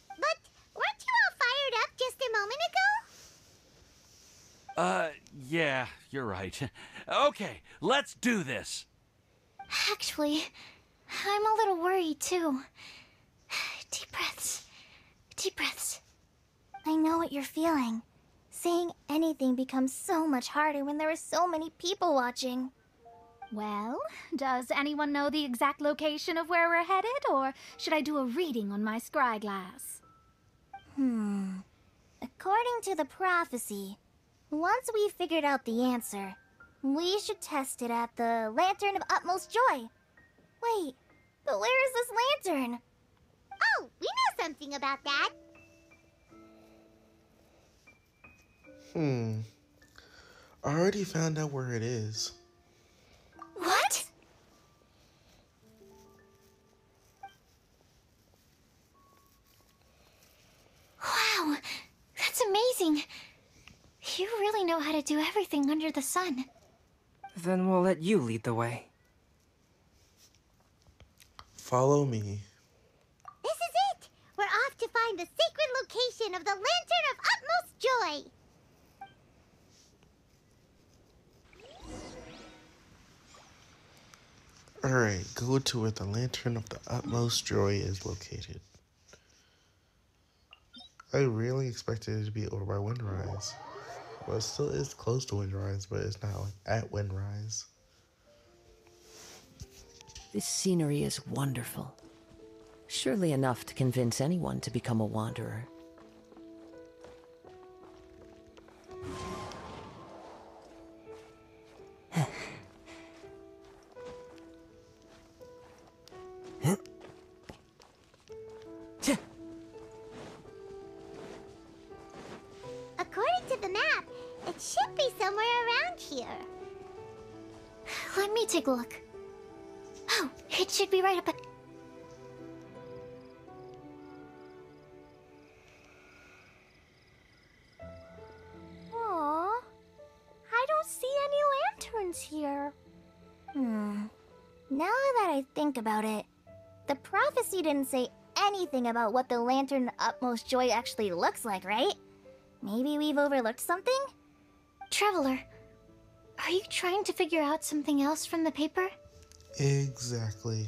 D: But weren't you all fired up just a moment ago?
O: Yeah, you're right. Okay, let's do this.
B: Actually, I'm a little worried, too. Deep breaths. Deep breaths.
C: I know what you're feeling. Saying anything becomes so much harder when there are so many people watching.
P: Well, does anyone know the exact location of where we're headed, or should I do a reading on my scry glass?
C: According to the prophecy, once we've figured out the answer, we should test it at the Lantern of Utmost Joy. Wait, but where is this lantern?
D: Oh, we know something about that.
A: I already found out where it is.
B: What? Wow, that's amazing. You really know how to do everything under the sun.
H: Then we'll let you lead the way.
A: Follow me.
D: This is it! We're off to find the sacred location of the Lantern of Utmost Joy!
A: Alright, go to where the Lantern of the Utmost Joy is located. I really expected it to be over by Windrise. Well, it still is close to Windrise, but it's not like at Windrise.
U: This scenery is wonderful. Surely enough to convince anyone to become a wanderer.
D: According to the map, it should be somewhere around here.
B: Let me take a look. Oh, it should be right up at...
C: Aww, I don't see any lanterns here. Now that I think about it, the prophecy didn't say anything about what the Lantern Utmost Joy actually looks like, right? Maybe we've overlooked something?
B: Traveler, are you trying to figure out something else from the paper?
A: Exactly.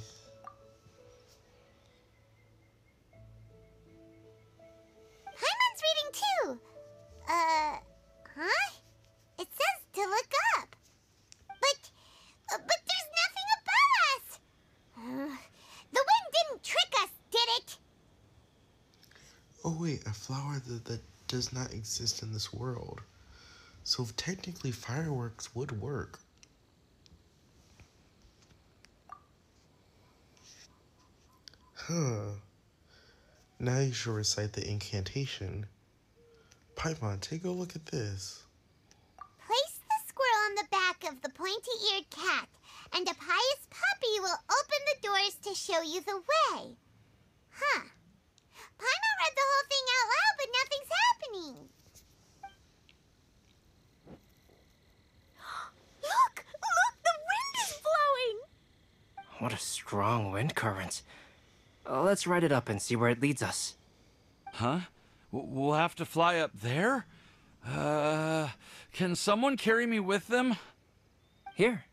D: Paimon's reading too. Huh? It says to look up. But there's nothing above us. The wind didn't trick us, did it?
A: Oh wait, a flower that does not exist in this world. So technically fireworks would work. Huh. Now you should recite the incantation. Paimon, take a look at this.
D: Place the squirrel on the back of the pointy-eared cat, and a pious puppy will open the doors to show you the way. Huh. Paimon read the whole thing out loud, but nothing's happening.
N: Look! The wind is blowing!
H: What a strong wind current. Let's ride it up and see where it leads us.
O: Huh? We'll have to fly up there? Can someone carry me with them?
H: Here.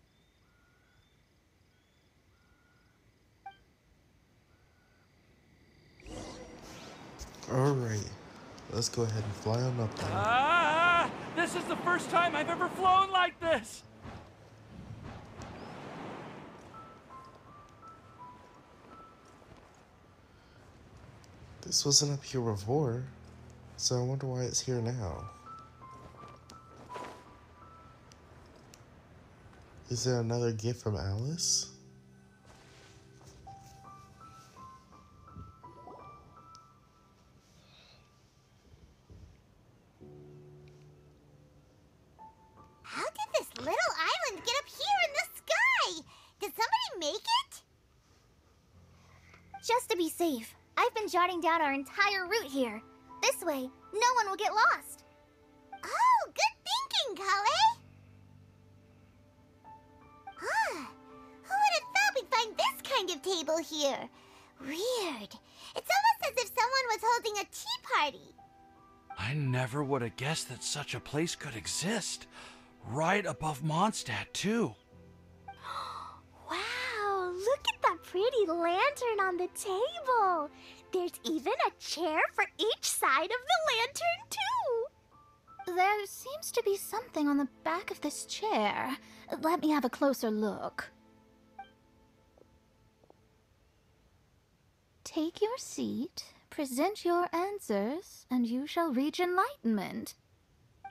A: Alright, let's go ahead and fly on up there.
O: Ah! This is the first time I've ever flown like this!
A: This wasn't up here before, so I wonder why it's here now. Is there another gift from Alice?
D: How did this little island get up here in the sky? Did somebody make it?
C: Just to be safe, I've been jotting down our entire route here. This way, no one will get lost.
D: Oh, good thinking, Kale. Huh. Who would have thought we'd find this kind of table here? Weird. It's almost as if someone was holding a tea party.
O: I never would have guessed that such a place could exist. Right above Mondstadt, too.
N: Wow, look at that pretty lantern on the table. There's even a chair for each side of the lantern, too.
P: There seems to be something on the back of this chair. Let me have a closer look. Take your seat, present your answers, and you shall reach enlightenment.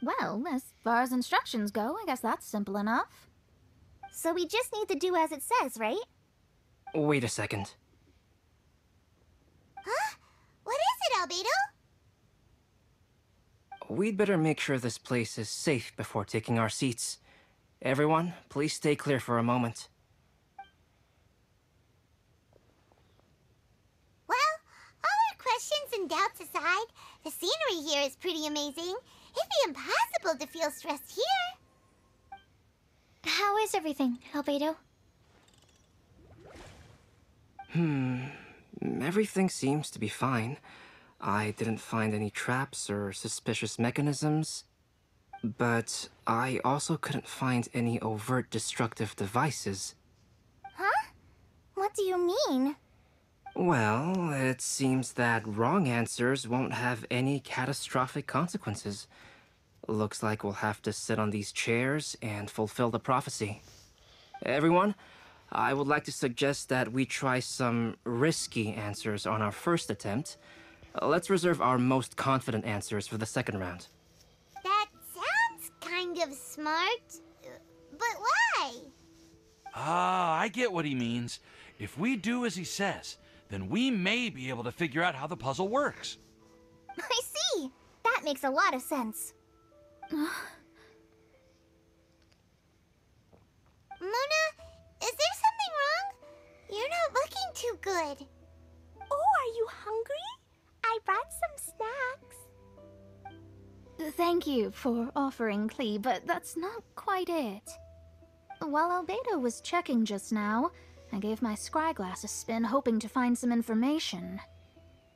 P: Well, as far as instructions go, I guess that's simple enough.
C: So we just need to do as it says, right?
H: Wait a second.
D: Huh? What is it, Albedo?
H: We'd better make sure this place is safe before taking our seats. Everyone, please stay clear for a moment.
D: Well, all our questions and doubts aside, the scenery here is pretty amazing. It'd be impossible to feel stressed here.
B: How is everything, Albedo?
H: Everything seems to be fine. I didn't find any traps or suspicious mechanisms. But I also couldn't find any overt destructive devices.
C: Huh? What do you mean?
H: Well, it seems that wrong answers won't have any catastrophic consequences. Looks like we'll have to sit on these chairs and fulfill the prophecy. Everyone, I would like to suggest that we try some risky answers on our first attempt. Let's reserve our most confident answers for the second round.
D: That sounds kind of smart. But why?
O: Ah, I get what he means. If we do as he says, then we may be able to figure out how the puzzle works.
C: I see. That makes a lot of sense.
D: Mona, is there something wrong? You're not looking too good.
N: Oh, are you hungry? I brought some snacks.
P: Thank you for offering, Klee, but that's not quite it. While Albedo was checking just now, I gave my scryglass a spin, hoping to find some information.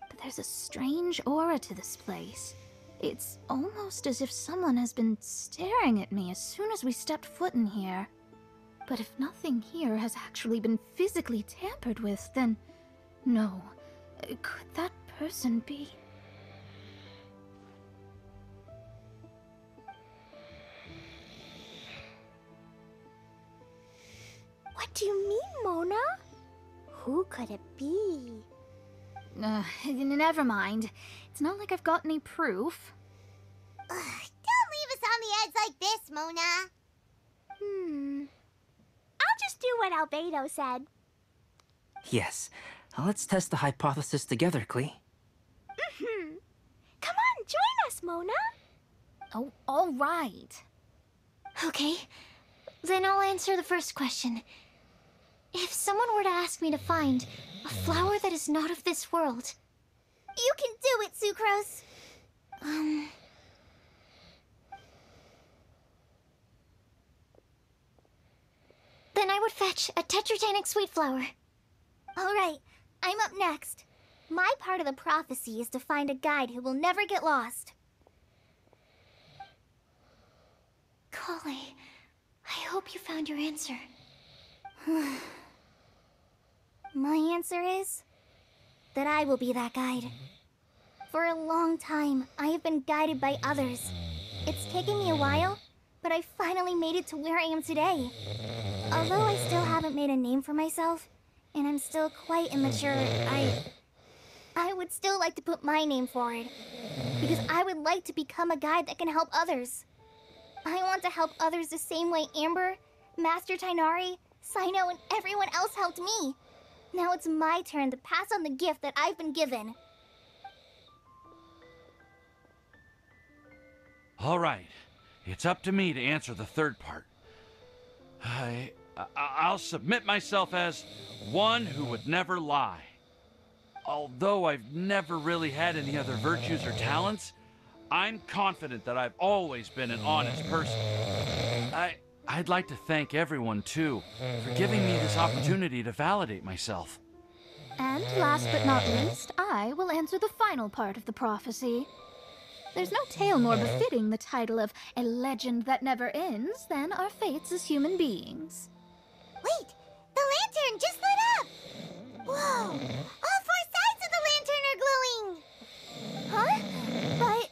P: But there's a strange aura to this place. It's almost as if someone has been staring at me as soon as we stepped foot in here. But if nothing here has actually been physically tampered with, then no. Could that person be?
D: What do you mean, Mona? Who could it be?
P: Never mind. It's not like I've got any proof.
D: Don't leave us on the edge like this, Mona. I'll just do what Albedo said.
H: Yes. Let's test the hypothesis together, Klee.
D: Come on, join us, Mona.
P: Oh, all right.
B: Okay, then I'll answer the first question. If someone were to ask me to find a flower that is not of this world...
C: You can do it, Sucrose.
B: Then I would fetch a tetratanic sweet flower.
C: All right, I'm up next. My part of the prophecy is to find a guide who will never get lost.
B: Kali, I hope you found your answer.
C: My answer is that I will be that guide. For a long time, I have been guided by others. It's taken me a while, but I finally made it to where I am today. Although I still haven't made a name for myself, and I'm still quite immature, I would still like to put my name forward. Because I would like to become a guide that can help others. I want to help others the same way Amber, Master Tainari, Sino, and everyone else helped me. Now it's my turn to pass on the gift that I've been given.
O: All right. It's up to me to answer the third part. I'll submit myself as one who would never lie. Although I've never really had any other virtues or talents, I'm confident that I've always been an honest person. I'd like to thank everyone, too, for giving me this opportunity to validate myself.
P: And last but not least, I will answer the final part of the prophecy. There's no tale more befitting the title of a legend that never ends than our fates as human beings.
D: Wait! The lantern just lit up! Whoa! All 4 sides of the lantern are glowing!
C: Huh? But...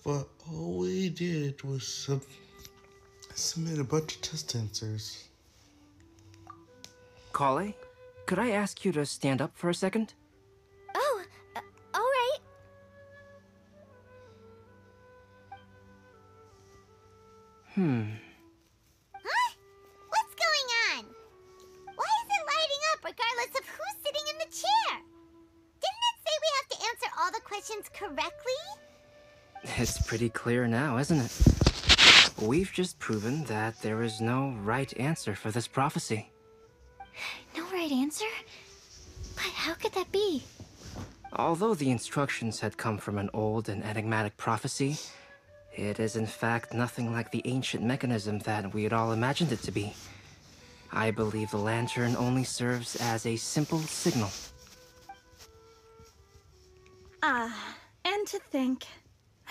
A: But all we did was submit a bunch of test answers.
H: Kale, could I ask you to stand up for a second?
D: Oh, all right. Huh? What's going on? Why is it lighting up regardless of who's sitting in the chair? Didn't it say we have to answer all the questions correctly?
H: It's pretty clear now, isn't it? We've just proven that there is no right answer for this prophecy.
B: No right answer? But how could that be?
H: Although the instructions had come from an old and enigmatic prophecy, it is in fact nothing like the ancient mechanism that we had all imagined it to be. I believe the lantern only serves as a simple signal.
S: And to think,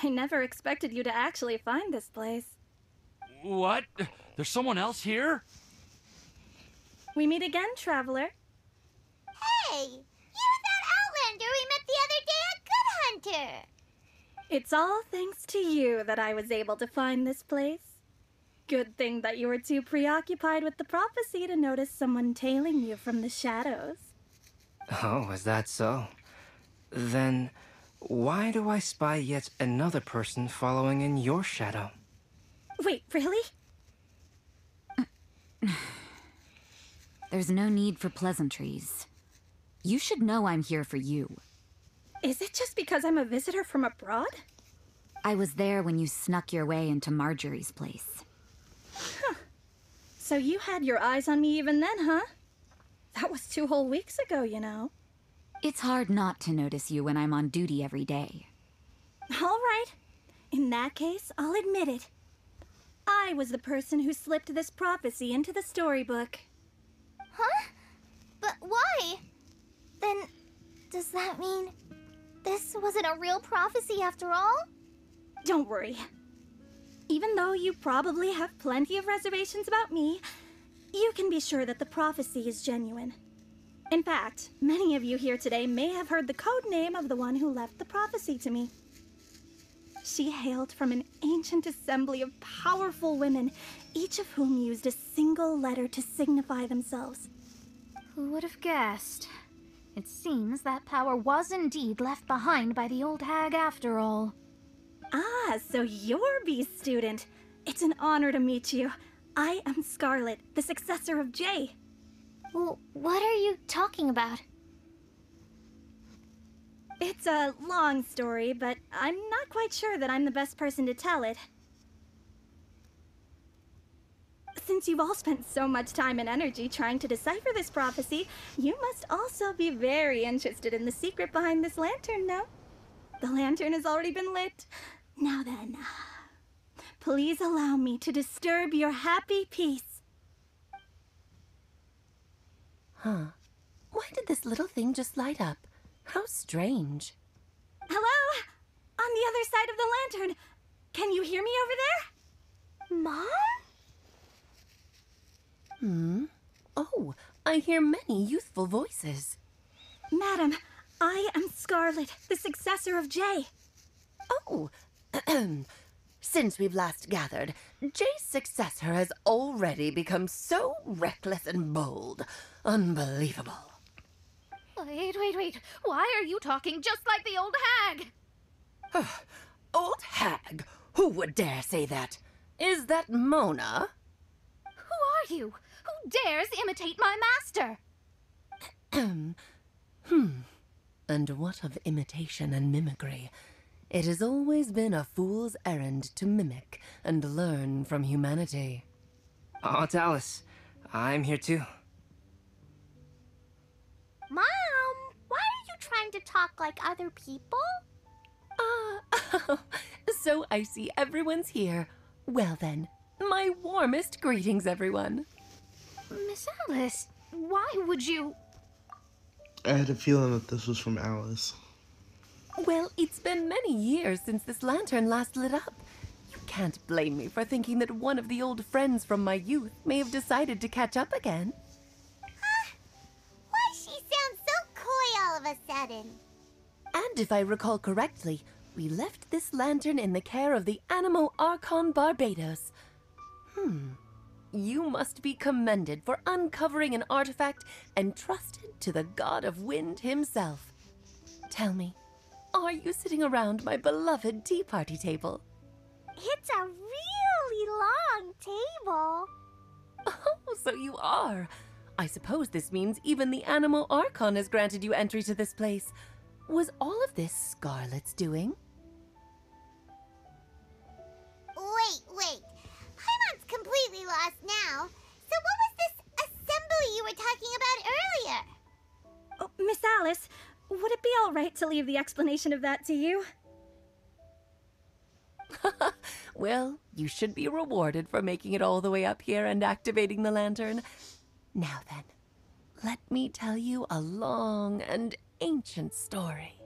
S: I never expected you to actually find this place.
O: What? There's someone else here?
S: We meet again, traveler.
D: Hey, you're that Outlander we met the other day at Good Hunter.
S: It's all thanks to you that I was able to find this place. Good thing that you were too preoccupied with the prophecy to notice someone tailing you from the shadows.
H: Oh, is that so? Then, why do I spy yet another person following in your shadow?
S: Wait, really?
E: There's no need for pleasantries. You should know I'm here for you.
S: Is it just because I'm a visitor from abroad?
E: I was there when you snuck your way into Marjorie's place.
S: Huh. So you had your eyes on me even then, huh? That was 2 whole weeks ago, you know.
E: It's hard not to notice you when I'm on duty every day.
S: All right. In that case, I'll admit it. I was the person who slipped this prophecy into the storybook.
C: Huh? But why? Then, does that mean this wasn't a real prophecy after all?
S: Don't worry. Even though you probably have plenty of reservations about me, you can be sure that the prophecy is genuine. In fact, many of you here today may have heard the code name of the one who left the prophecy to me. She hailed from an ancient assembly of powerful women, each of whom used a single letter to signify themselves.
P: Who would have guessed? It seems that power was indeed left behind by the old hag after all.
S: Ah, so you're B's student. It's an honor to meet you. I am Scarlet, the successor of Jay.
B: Well, what are you talking about?
S: It's a long story, but I'm not quite sure that I'm the best person to tell it. Since you've all spent so much time and energy trying to decipher this prophecy, you must also be very interested in the secret behind this lantern, no? The lantern has already been lit. Now then, please allow me to disturb your happy peace.
U: Huh. Why did this little thing just light up? How strange.
S: Hello? On the other side of the lantern. Can you hear me over there?
J: Mom? Oh, I hear many youthful voices.
S: Madam, I am Scarlet, the successor of Jay.
J: Oh, since we've last gathered, Jay's successor has already become so reckless and bold. Unbelievable.
P: Wait. Why are you talking just like the old hag?
J: Old hag? Who would dare say that? Is that Mona?
P: Who are you? Who dares imitate my master?
J: And what of imitation and mimicry? It has always been a fool's errand to mimic and learn from humanity.
H: Oh, it's Alice. I'm here too.
C: Mom, why are you trying to talk like other people?
J: So I see everyone's here. Well then, my warmest greetings, everyone.
P: Miss Alice, why would you...
A: I had a feeling that this was from Alice.
J: Well, it's been many years since this lantern last lit up. You can't blame me for thinking that one of the old friends from my youth may have decided to catch up again.
D: Why she sounds so coy all of a sudden?
J: And if I recall correctly, we left this lantern in the care of the Animo Archon Barbados. You must be commended for uncovering an artifact entrusted to the god of wind himself. Tell me, are you sitting around my beloved tea party table?
C: It's a really long table.
J: Oh, so you are. I suppose this means even the Animo Archon has granted you entry to this place. Was all of this Scarlet's doing?
D: Wait. Paimon's completely lost now. So what was this assembly you were talking about earlier?
S: Oh, Miss Alice, would it be all right to leave the explanation of that to you?
J: Well, you should be rewarded for making it all the way up here and activating the lantern. Now then, let me tell you a long and ancient story.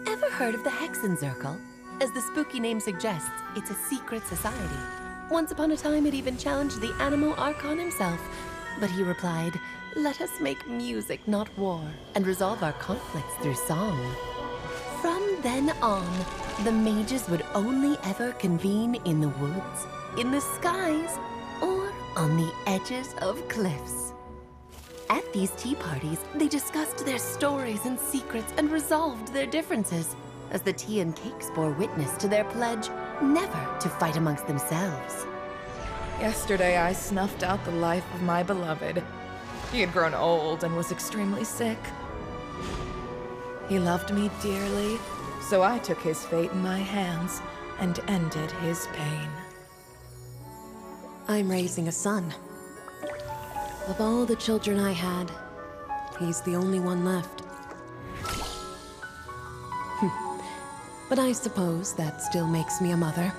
J: Ever heard of the Hexenzirkel? As the spooky name suggests, it's a secret society. Once upon a time, it even challenged the Animo Archon himself. But he replied, "Let us make music, not war, and resolve our conflicts through song." From then on, the mages would only ever convene in the woods, in the skies, or on the edges of cliffs. At these tea parties, they discussed their stories and secrets and resolved their differences, as the tea and cakes bore witness to their pledge never to fight amongst themselves.
G: Yesterday, I snuffed out the life of my beloved. He had grown old and was extremely sick. He loved me dearly, so I took his fate in my hands and ended his pain.
J: I'm raising a son. Of all the children I had, he's the only one left. But I suppose that still makes me a mother.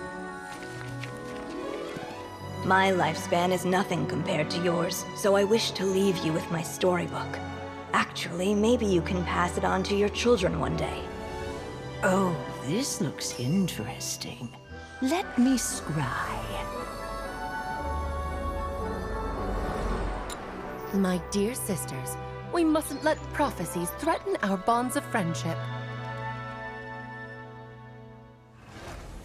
V: My lifespan is nothing compared to yours, so I wish to leave you with my storybook. Actually, maybe you can pass it on to your children one day.
W: Oh, this looks interesting. Let me scry.
J: My dear sisters, we mustn't let prophecies threaten our bonds of friendship.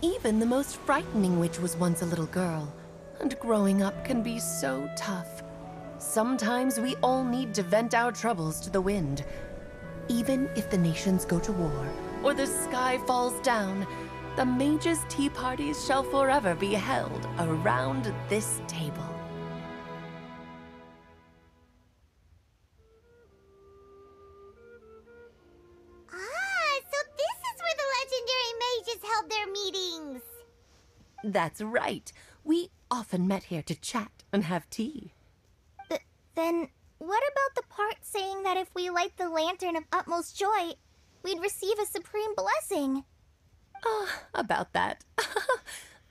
J: Even the most frightening witch was once a little girl, and growing up can be so tough. Sometimes we all need to vent our troubles to the wind. Even if the nations go to war, or the sky falls down, the mages' tea parties shall forever be held around this table.
D: So this is where the legendary mages held their meetings.
J: That's right. We often met here to chat and have tea.
C: Then what about the part saying that if we light the lantern of utmost joy, we'd receive a supreme blessing?
J: About that.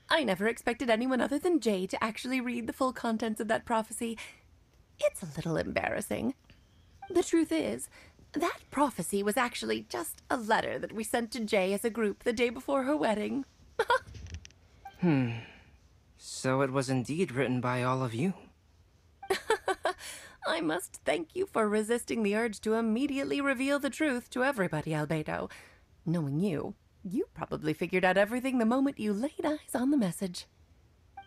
J: I never expected anyone other than Jay to actually read the full contents of that prophecy. It's a little embarrassing. The truth is, That prophecy was actually just a letter that we sent to Jay as a group the day before her wedding.
H: So it was indeed written by all of you.
J: I must thank you for resisting the urge to immediately reveal the truth to everybody, Albedo. Knowing you, you probably figured out everything the moment you laid eyes on the message.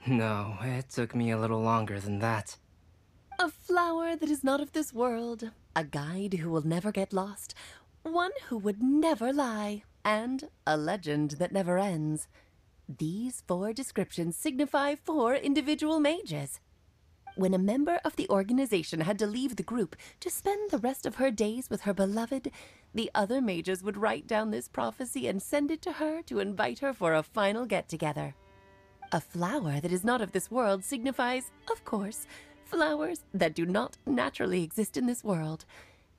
H: No, it took me a little longer than that.
J: A flower that is not of this world, a guide who will never get lost, one who would never lie, and a legend that never ends. These 4 descriptions signify 4 individual mages. When a member of the organization had to leave the group to spend the rest of her days with her beloved, the other mages would write down this prophecy and send it to her to invite her for a final get-together. A flower that is not of this world signifies, of course, flowers that do not naturally exist in this world.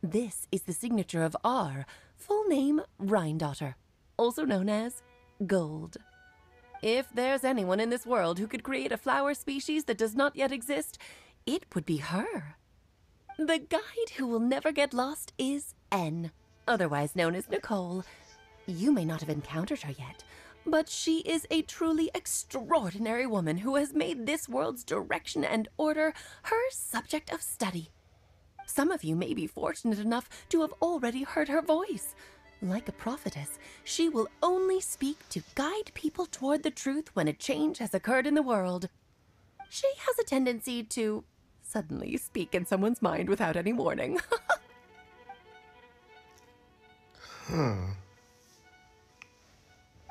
J: This is the signature of our full name, Rhine-daughter, also known as Gold. If there's anyone in this world who could create a flower species that does not yet exist, it would be her. The guide who will never get lost is N, otherwise known as Nicole. You may not have encountered her yet, but she is a truly extraordinary woman who has made this world's direction and order her subject of study. Some of you may be fortunate enough to have already heard her voice. Like a prophetess, she will only speak to guide people toward the truth when a change has occurred in the world. She has a tendency to suddenly speak in someone's mind without any warning.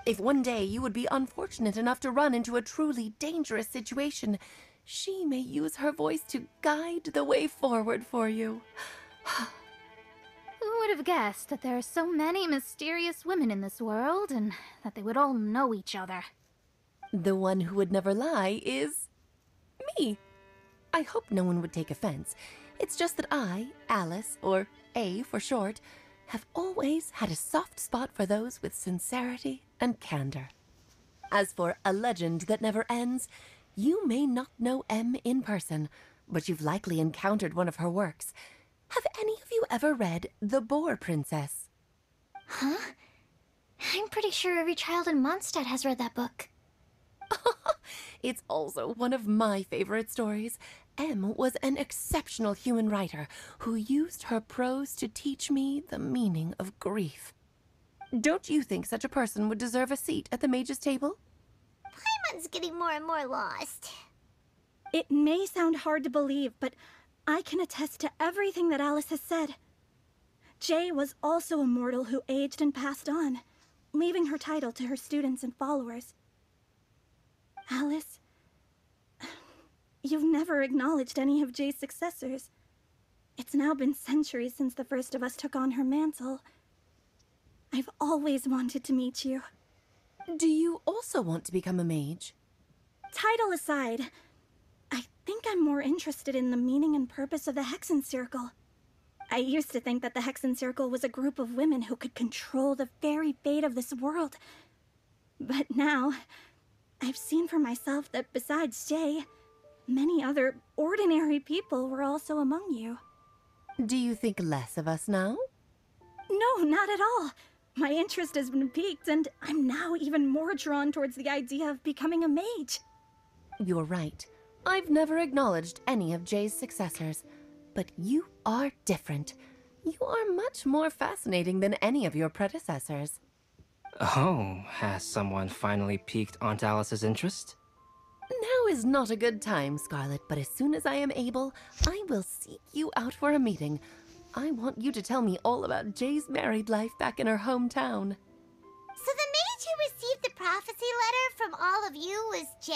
J: If one day you would be unfortunate enough to run into a truly dangerous situation, she may use her voice to guide the way forward for you.
P: Who would have guessed that there are so many mysterious women in this world, and that they would all know each other?
J: The one who would never lie is me. I hope no one would take offense. It's just that I, Alice, or A for short, have always had a soft spot for those with sincerity and candor. As for a legend that never ends, you may not know M in person, but you've likely encountered one of her works. Have any of you ever read The Boar Princess?
B: Huh? I'm pretty sure every child in Mondstadt has read that book.
J: It's also one of my favorite stories. M was an exceptional human writer who used her prose to teach me the meaning of grief. Don't you think such a person would deserve a seat at the mage's table?
D: Paimon's getting more and more lost.
S: It may sound hard to believe, but I can attest to everything that Alice has said. Jay was also a mortal who aged and passed on, leaving her title to her students and followers. Alice, you've never acknowledged any of Jay's successors. It's now been centuries since the first of us took on her mantle. I've always wanted to meet you.
J: Do you also want to become a mage?
S: Title aside, I think I'm more interested in the meaning and purpose of the Hexen Circle. I used to think that the Hexen Circle was a group of women who could control the very fate of this world. But now, I've seen for myself that besides Jay, many other ordinary people were also among you.
J: Do you think less of us now?
S: No, not at all. My interest has been piqued, and I'm now even more drawn towards the idea of becoming a mage.
J: You're right. I've never acknowledged any of Jay's successors, but you are different. You are much more fascinating than any of your predecessors.
H: Oh, has someone finally piqued Aunt Alice's interest?
J: Now is not a good time, Scarlet, but as soon as I am able, I will seek you out for a meeting. I want you to tell me all about Jay's married life back in her hometown.
D: So the mage who received the prophecy letter from all of you was Jay?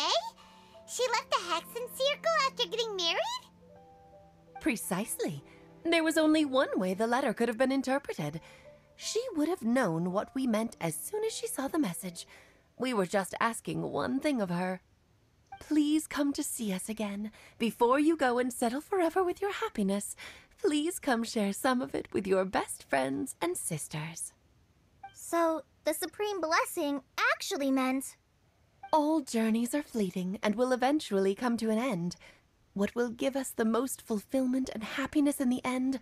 D: She left the Hexen Circle after getting married?
J: Precisely. There was only one way the letter could have been interpreted. She would have known what we meant as soon as she saw the message. We were just asking one thing of her. Please come to see us again. Before you go and settle forever with your happiness, please come share some of it with your best friends and sisters.
C: So, the Supreme Blessing actually meant...
J: All journeys are fleeting and will eventually come to an end. What will give us the most fulfillment and happiness in the end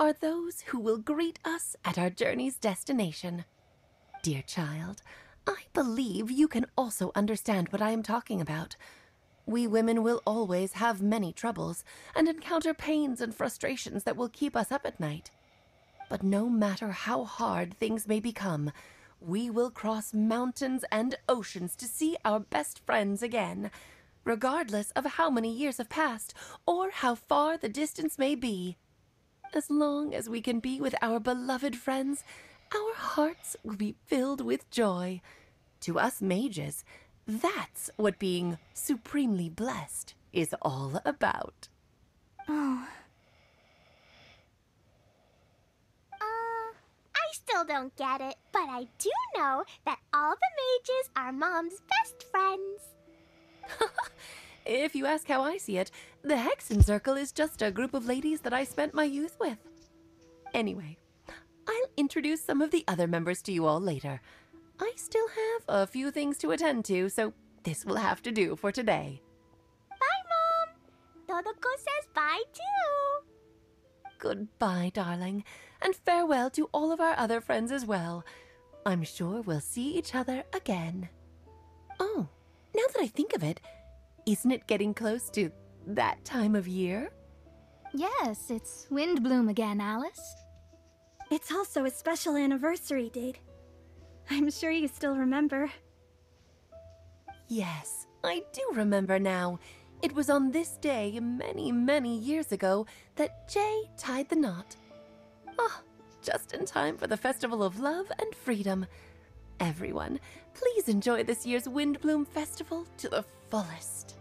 J: are those who will greet us at our journey's destination. Dear child, I believe you can also understand what I am talking about. We women will always have many troubles and encounter pains and frustrations that will keep us up at night. But no matter how hard things may become, we will cross mountains and oceans to see our best friends again, regardless of how many years have passed or how far the distance may be. As long as we can be with our beloved friends, our hearts will be filled with joy. To us mages, that's what being supremely blessed is all about.
C: Oh.
D: I still don't get it, but I do know that all the mages are Mom's best friends.
J: If you ask how I see it, the Hexen Circle is just a group of ladies that I spent my youth with. Anyway, I'll introduce some of the other members to you all later. I still have a few things to attend to, so this will have to do for today.
D: Bye, Mom! Todoko says bye, too!
J: Goodbye, darling, and farewell to all of our other friends as well. I'm sure we'll see each other again. Oh, now that I think of it, isn't it getting close to that time of year?
P: Yes, it's Windblume again, Alice.
S: It's also a special anniversary date. I'm sure you still remember.
J: Yes, I do remember now. It was on this day many, many years ago that Jay tied the knot. Ah, just in time for the Festival of Love and Freedom. Everyone, please enjoy this year's Windblume Festival to the fullest.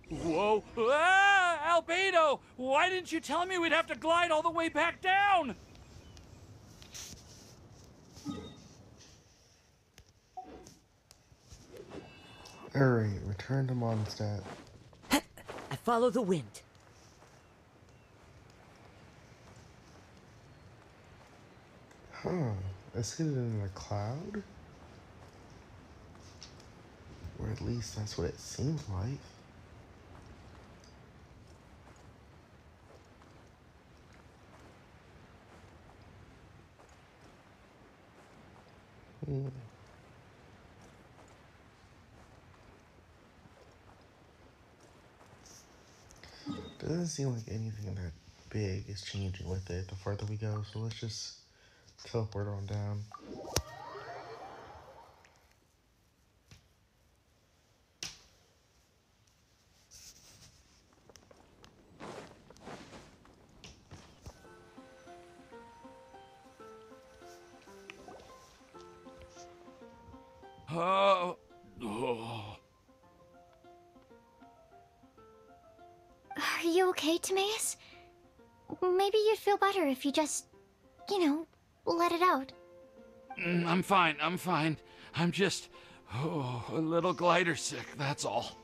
O: Whoa! Ah! Albedo! Why didn't you tell me we'd have to glide all the way back down?
A: Alright, return to Mondstadt.
Q: I follow the wind.
A: Huh. Is hidden in a cloud? Or at least that's what it seems like. Doesn't seem like anything that big is changing with it the further we go, so let's just teleport on down.
O: Oh.
B: Are you okay, Timaeus? Maybe you'd feel better if you just, let it out.
O: I'm fine, I'm fine. I'm just, a little glider sick, that's all.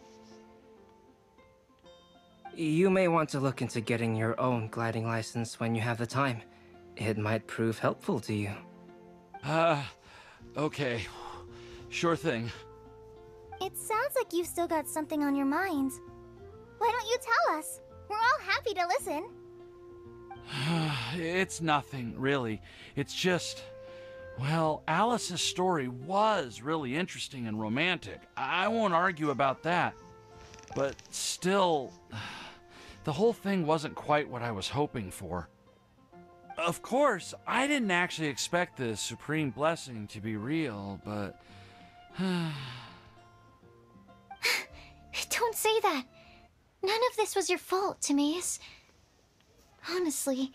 H: You may want to look into getting your own gliding license when you have the time. It might prove helpful to you.
O: Okay. Sure thing.
C: It sounds like you've still got something on your minds. Why don't you tell us? We're all happy to listen.
O: It's nothing, really. It's just... Well, Alice's story was really interesting and romantic. I won't argue about that. But still, the whole thing wasn't quite what I was hoping for. Of course, I didn't actually expect the supreme blessing to be real, but...
B: Don't say that. None of this was your fault, Timaeus. Honestly,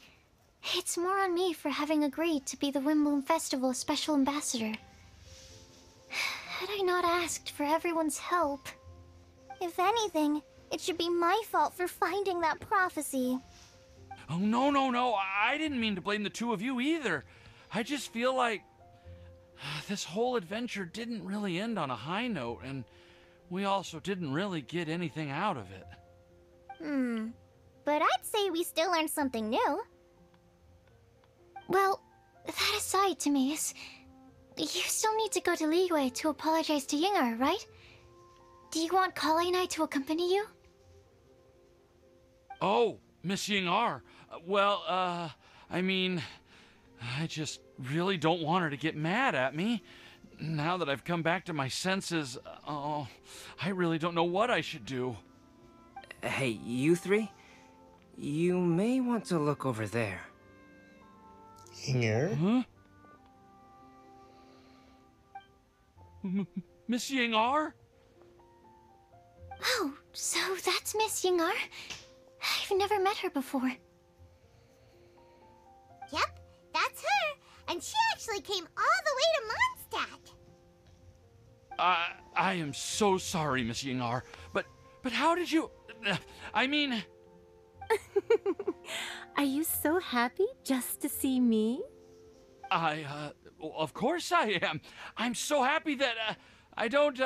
B: it's more on me for having agreed to be the Windblume Festival's special ambassador. Had I not asked for everyone's help...
C: If anything, it should be my fault for finding that prophecy.
O: Oh, no. I didn't mean to blame the two of you either. I just feel like... this whole adventure didn't really end on a high note, and... we also didn't really get anything out of it.
C: But I'd say we still learned something new.
B: Well, that aside, Timaeus, you still need to go to Liyue to apologize to Yingar, right? Do you want Kale and I to accompany you?
O: Oh, Miss Yingar. Well, I mean, I just really don't want her to get mad at me. Now that I've come back to my senses, I really don't know what I should do.
H: Hey, you three? You may want to look over there.
A: Yingar?
O: Huh? Miss Yingar?
B: Oh, so that's Miss Yingar? I've never met her before.
D: Yep, that's her. And she actually came all the way to Mondstadt.
O: I am so sorry, Miss Yingar, but how did you... I mean...
J: Are you so happy just to see me?
O: Of course I am. I'm so happy that, I don't,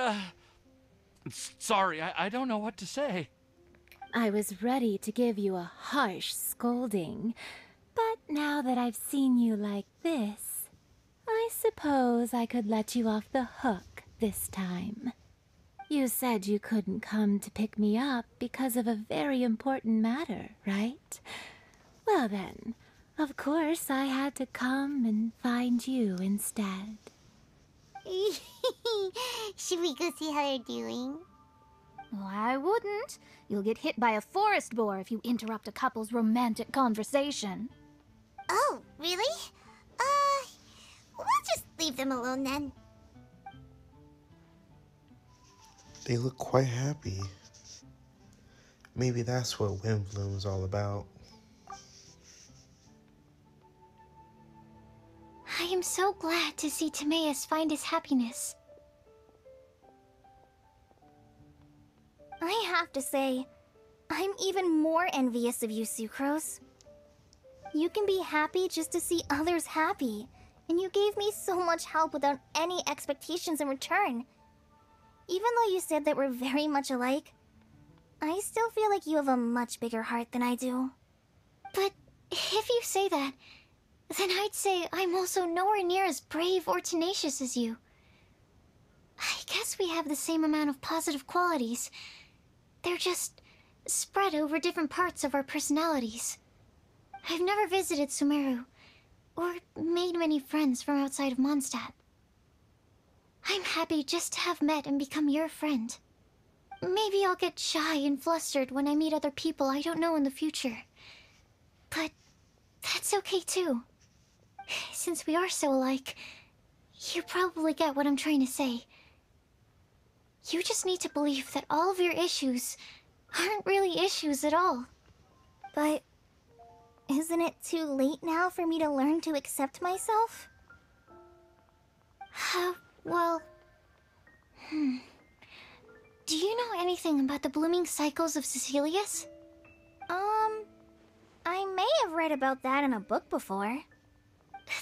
O: Sorry, I don't know what to say.
J: I was ready to give you a harsh scolding, but now that I've seen you like this, I suppose I could let you off the hook this time. You said you couldn't come to pick me up because of a very important matter, right? Well then, of course I had to come and find you instead.
D: Should we go see how they're doing?
P: Oh, I wouldn't. You'll get hit by a forest boar if you interrupt a couple's romantic conversation.
D: Oh, really? We'll just leave them alone then.
A: They look quite happy. Maybe that's what Windblume is all about.
B: I am so glad to see Timaeus find his happiness.
C: I have to say, I'm even more envious of you, Sucrose. You can be happy just to see others happy, and you gave me so much help without any expectations in return. Even though you said that we're very much alike, I still feel like you have a much bigger heart than I do.
B: But if you say that, then I'd say I'm also nowhere near as brave or tenacious as you. I guess we have the same amount of positive qualities. They're just spread over different parts of our personalities. I've never visited Sumeru, or made many friends from outside of Mondstadt. I'm happy just to have met and become your friend. Maybe I'll get shy and flustered when I meet other people I don't know in the future. But that's okay too. Since we are so alike, you probably get what I'm trying to say. You just need to believe that all of your issues aren't really issues at all.
C: But isn't it too late now for me to learn to accept myself?
B: Well... Do you know anything about the blooming cycles of Cecilius?
C: I may have read about that in a book before.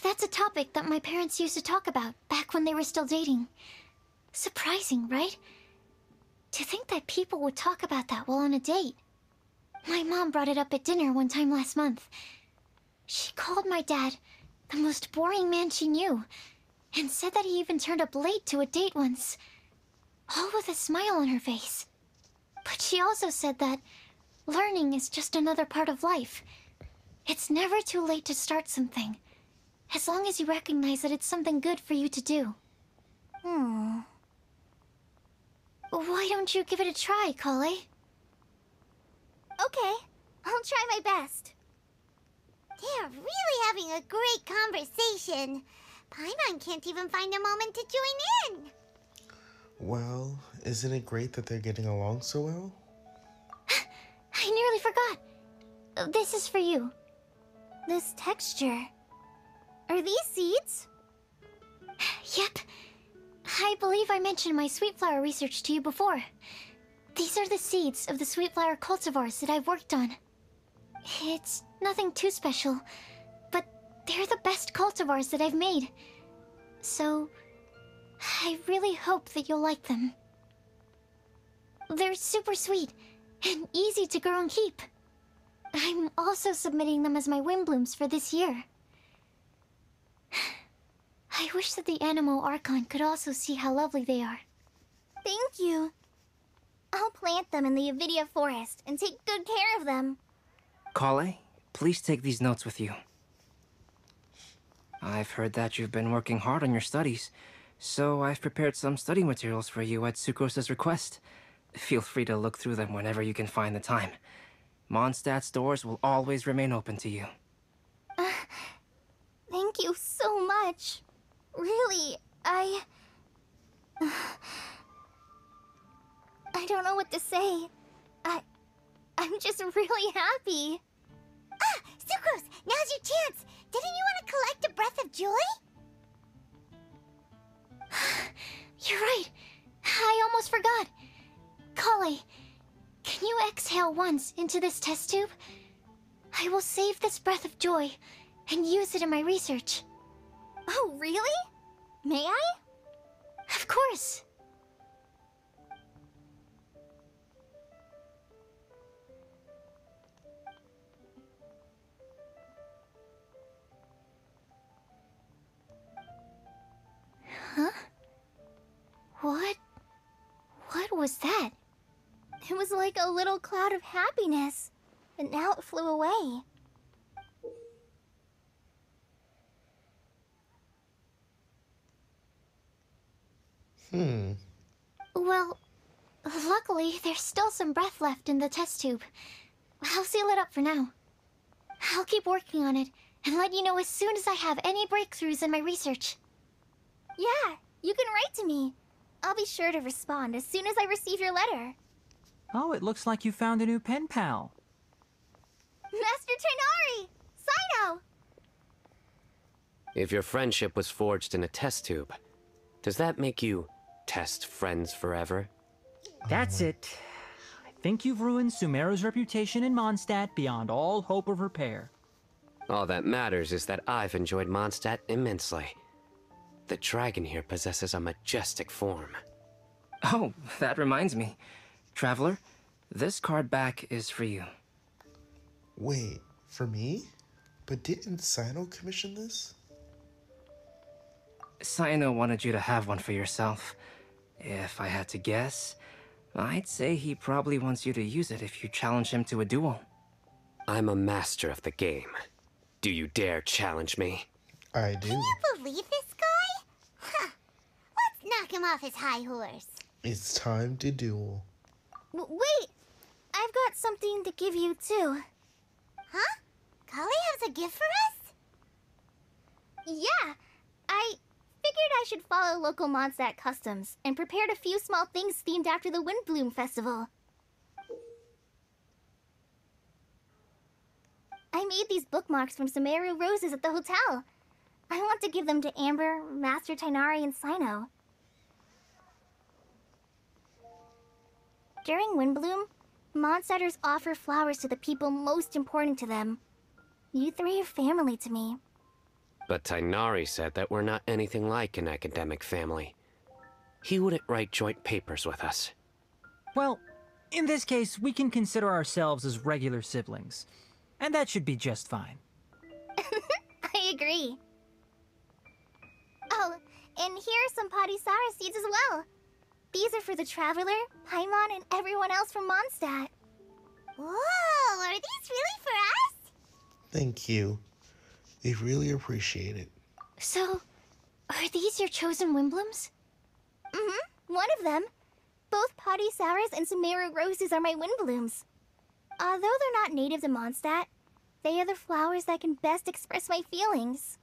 B: That's a topic that my parents used to talk about back when they were still dating. Surprising, right? To think that people would talk about that while on a date. My mom brought it up at dinner one time last month. She called my dad the most boring man she knew, and said that he even turned up late to a date once, all with a smile on her face. But she also said that learning is just another part of life. It's never too late to start something, as long as you recognize that it's something good for you to do. Why don't you give it a try, Kale?
C: Okay, I'll try my best.
D: They're really having a great conversation. Paimon can't even find a moment to join in.
A: Well, isn't it great that they're getting along so well?
B: I nearly forgot. This is for you.
C: This texture. Are these seeds?
B: Yep. I believe I mentioned my sweet flower research to you before. These are the seeds of the sweet flower cultivars that I've worked on. It's nothing too special, but they're the best cultivars that I've made. So, I really hope that you'll like them. They're super sweet and easy to grow and keep. I'm also submitting them as my Windblooms for this year. I wish that the Animo Archon could also see how lovely they are.
C: Thank you. I'll plant them in the Avidia forest and take good care of them.
H: Kale, please take these notes with you. I've heard that you've been working hard on your studies, so I've prepared some study materials for you at Sucrose's request. Feel free to look through them whenever you can find the time. Mondstadt's doors will always remain open to you.
C: Thank you so much. Really, I don't know what to say. I'm just really happy.
D: Ah, Sucrose, now's your chance. Didn't you want to collect a breath of joy?
B: You're right. I almost forgot. Kale, can you exhale once into this test tube? I will save this breath of joy and use it in my research.
C: Oh, really? May I?
B: Of course. Huh? What was that?
C: It was like a little cloud of happiness, but now it flew away.
B: Well, luckily, there's still some breath left in the test tube. I'll seal it up for now. I'll keep working on it and let you know as soon as I have any breakthroughs in my research.
C: Yeah, you can write to me. I'll be sure to respond as soon as I receive your letter.
F: Oh, it looks like you found a new pen pal.
C: Master Tainari! Sino!
K: If your friendship was forged in a test tube, does that make you test friends forever?
F: That's it. I think you've ruined Sumeru's reputation in Mondstadt beyond all hope of repair.
K: All that matters is that I've enjoyed Mondstadt immensely. The dragon here possesses a majestic form.
H: Oh, that reminds me. Traveler, this card back is for you.
A: Wait, for me? But didn't Sino commission this?
H: Sino wanted you to have one for yourself. If I had to guess, I'd say he probably wants you to use it if you challenge him to a duel.
K: I'm a master of the game. Do you dare challenge me?
A: I do.
D: Can you believe this guy? Huh. Let's knock him off his high horse.
A: It's time to duel.
C: Wait! I've got something to give you, too.
D: Huh? Kale has a gift for us?
C: Yeah! I figured I should follow local Mondstadt customs and prepared a few small things themed after the Windblume festival. I made these bookmarks from Sumeru roses at the hotel. I want to give them to Amber, Master Tainari, and Sino. During Windblume, Mondstadters offer flowers to the people most important to them. You three are family to me.
K: But Tainari said that we're not anything like an academic family. He wouldn't write joint papers with us.
F: Well, in this case, we can consider ourselves as regular siblings. And that should be just fine.
C: I agree. Oh, and here are some Padisara seeds as well. These are for the Traveler, Paimon, and everyone else from Mondstadt.
D: Whoa, are these really for us?
A: Thank you. We really appreciate it.
B: So, are these your chosen Windblooms?
C: Mm-hmm, one of them. Both Padisaras and Sumeru roses are my Windblooms. Although they're not native to Mondstadt, they are the flowers that can best express my feelings.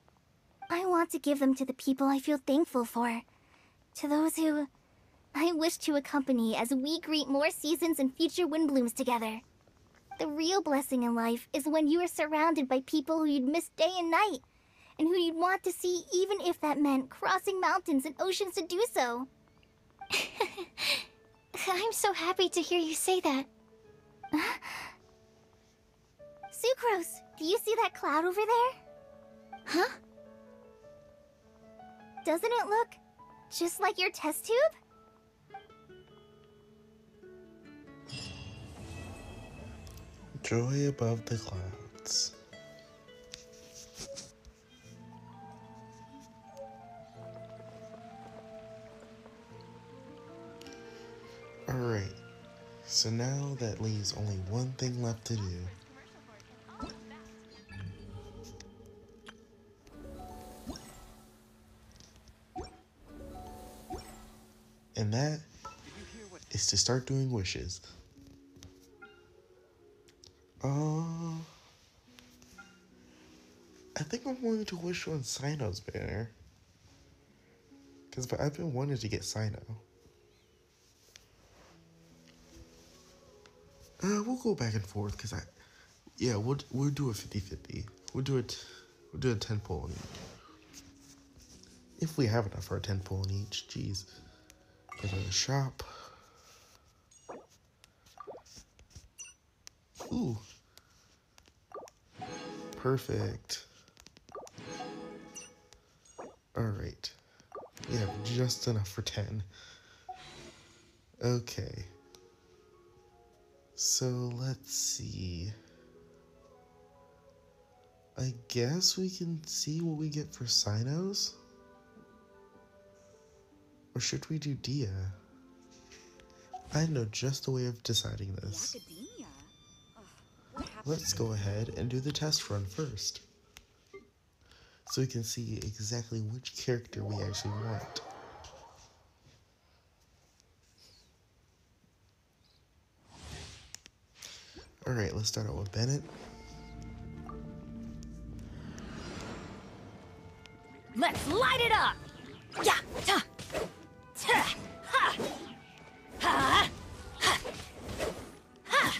C: I want to give them to the people I feel thankful for. To those who I wish to accompany as we greet more seasons and future Windblooms together. The real blessing in life is when you are surrounded by people who you'd miss day and night, and who you'd want to see even if that meant crossing mountains and oceans to do so.
B: I'm so happy to hear you say that.
C: Sucrose, do you see that cloud over there?
B: Huh?
C: Doesn't it look just like your test tube?
A: Joy above the clouds. Alright, so now that leaves only one thing left to do. And that is to start doing wishes. I think I'm going to wish on Sino's banner. Because I've been wanting to get Sino. We'll go back and forth because we'll do a 50-50. We'll do a 10 pull on each. If we have enough for a 10 pull on each, jeez. Go to the shop. Ooh. Perfect. Alright. We have just enough for 10. Okay. So let's see. I guess we can see what we get for Sinos? Or should we do Dia? I know just a way of deciding this. Let's go ahead and do the test run first, so we can see exactly which character we actually want. Alright, let's start out with Bennett.
I: Let's light it up! Yeah! Ha! Ha! Ha! Ha! Ha!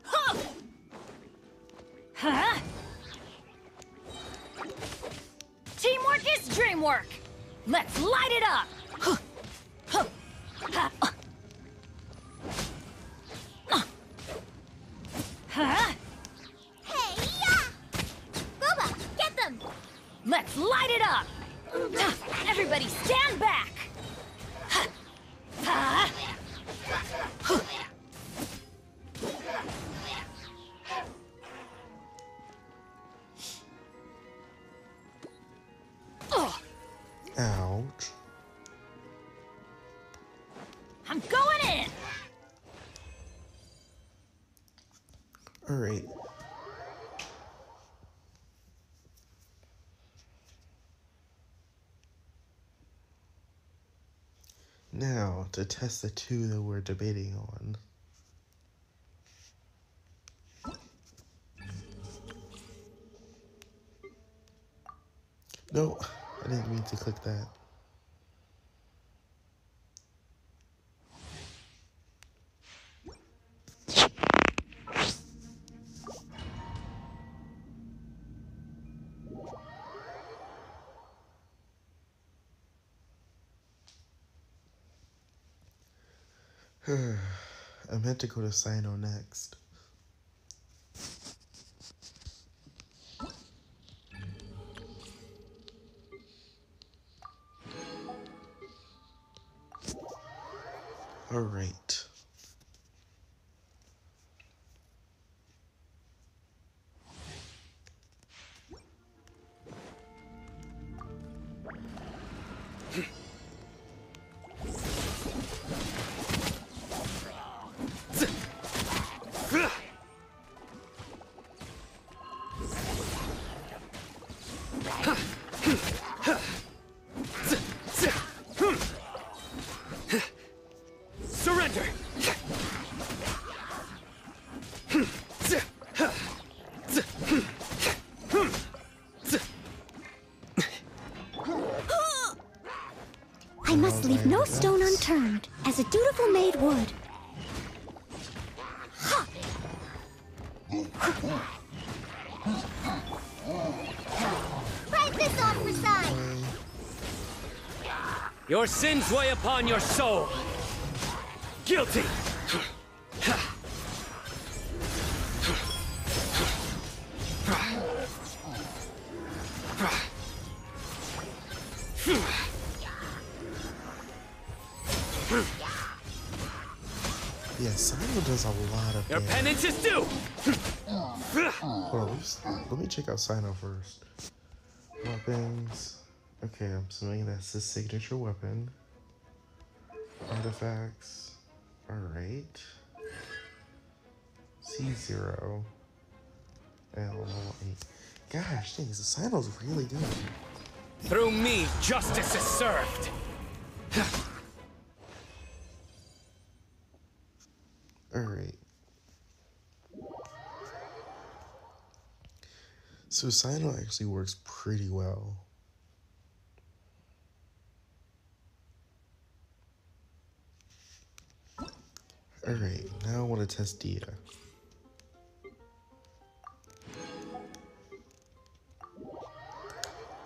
I: Ha! Huh? Teamwork is dreamwork! Let's light it up! Huh. Huh. Ha. Huh?
C: Hey, yeah! Boba, get them!
I: Let's light it up! Everybody stand back! Ha. Ha. Huh.
A: Ouch.
I: I'm going in!
A: Alright. Now, to test the two that we're debating on. No, I didn't mean to click that. I meant to go to Sino next. All right.
K: Surrender!
D: I must leave no stone unturned, as a dutiful maid would.
C: Fight this on for side!
K: Your sins weigh upon your soul. Guilty!
A: Yeah, Sino does a lot of
K: Your
A: damage.
K: penance is due!
A: Hold on, let me check out Sino first. Weapons. Okay, I'm assuming that's his signature weapon. Artifacts. Alright. C0. L8. Gosh, dang, this Sino's really good.
K: Through me, justice is served!
A: Alright. So Sino actually works pretty well. Alright, now I want to test Dia.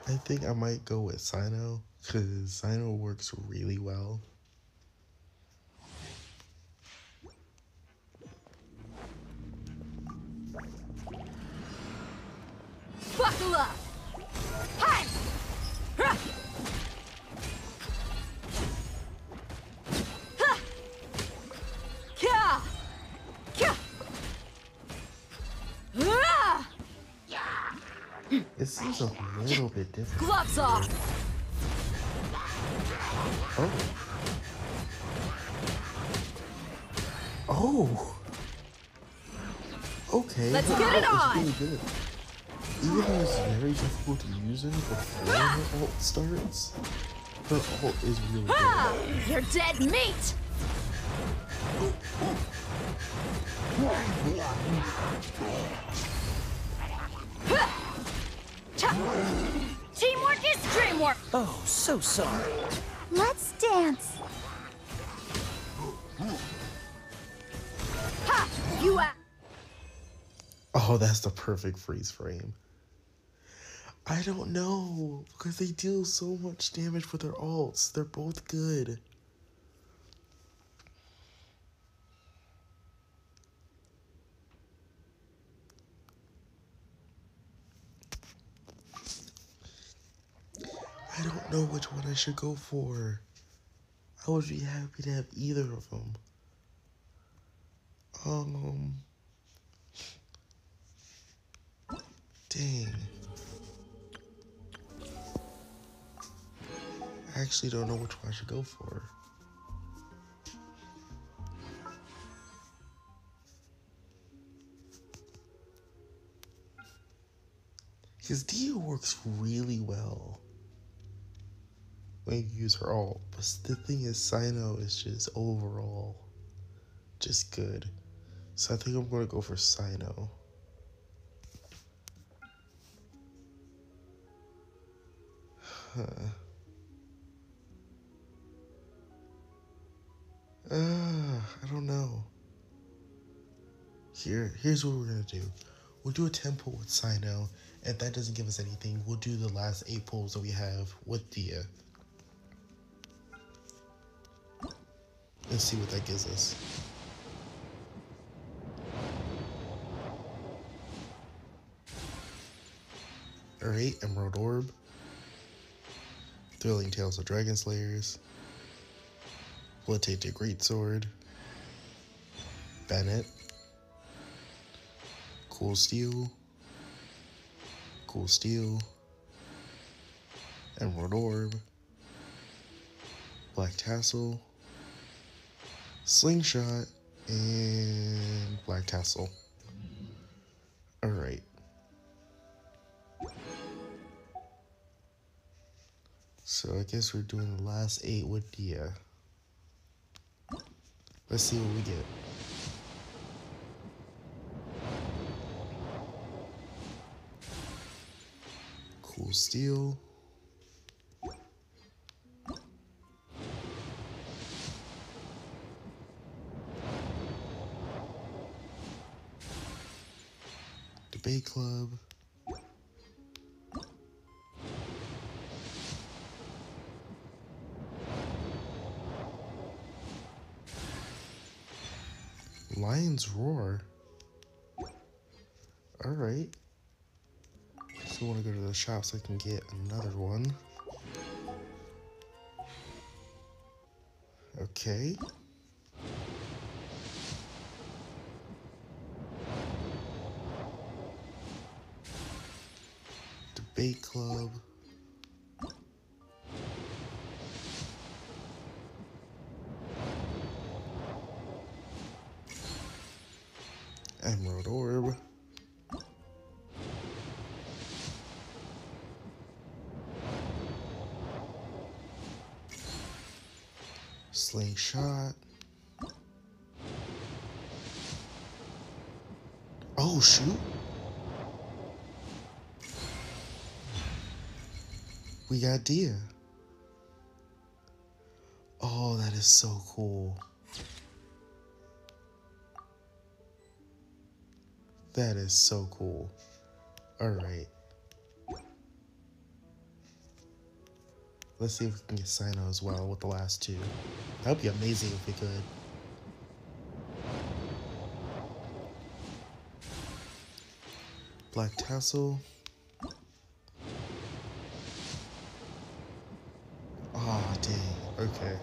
A: I think I might go with Sino, because Sino works really well.
I: Buckle up! Hi! Ha! Ha! Kya! Kya! Ah!
A: It seems a little bit different.
I: Gloves off!
A: Oh. Oh. Okay.
I: Let's get it on!
A: Really good. Even though it's very difficult to use her before her ult starts, her ult is really good.
I: Ha! You're dead meat! Teamwork is dreamwork!
Q: Oh, so sorry.
C: Let's dance.
I: Ha! You
A: Oh, that's the perfect freeze frame. I don't know, because they deal so much damage with their ults. They're both good. I don't know which one I should go for. I would be happy to have either of them. Dang. I actually don't know which one I should go for. Because Dia works really well when you use her ult, but the thing is, Sino is just overall just good. So I think I'm going to go for Sino. I don't know. Here's what we're gonna do. We'll do a 10 pull with Sino. If that doesn't give us anything, we'll do the last 8 pulls that we have with Dia. Let's see what that gives us. Alright, Emerald Orb. Thrilling Tales of Dragon Slayers. Blood-Tainted Greatsword. Bennett. Cool Steel. Cool Steel. Emerald Orb. Black Tassel. Slingshot. And Black Tassel. Alright. So I guess we're doing the last 8 with Dia. Let's see what we get. Cool Steel. Debate Club. Lion's Roar. Alright. So I want to go to the shop so I can get another one. Okay. Bait Club. Emerald Orb. Slingshot. Oh, shoot. We got Dia. Oh, that is so cool. That is so cool. Alright. Let's see if we can get Sino as well with the last two. That would be amazing if we could. Black Tassel. Ah, dang. Okay.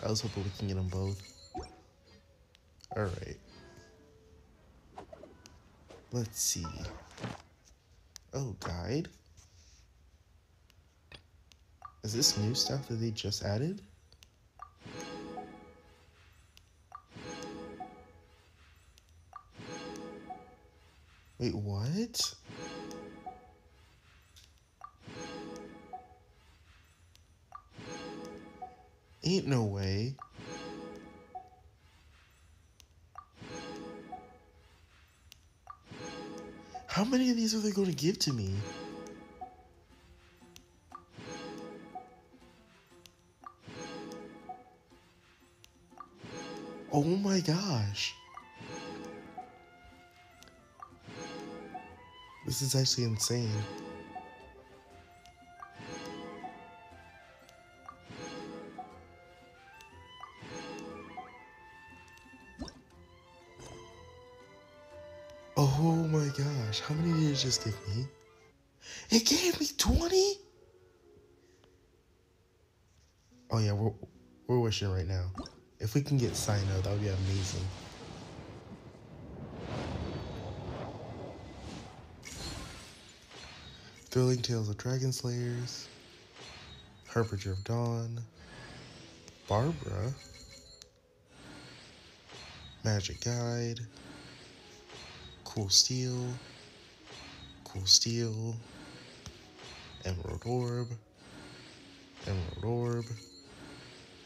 A: I was hoping we can get them both. Alright. Let's see. Oh, guide? Is this new stuff that they just added? Wait, what? Ain't no way. How many of these are they going to give to me? Oh my gosh. This is actually insane. Oh my gosh, how many did it just give me? It gave me 20? Oh yeah, we're wishing right now. If we can get Sino, that would be amazing. Thrilling Tales of Dragon Slayers, Harbinger of Dawn, Barbara, Magic Guide, Cool Steel, Emerald Orb, Emerald Orb,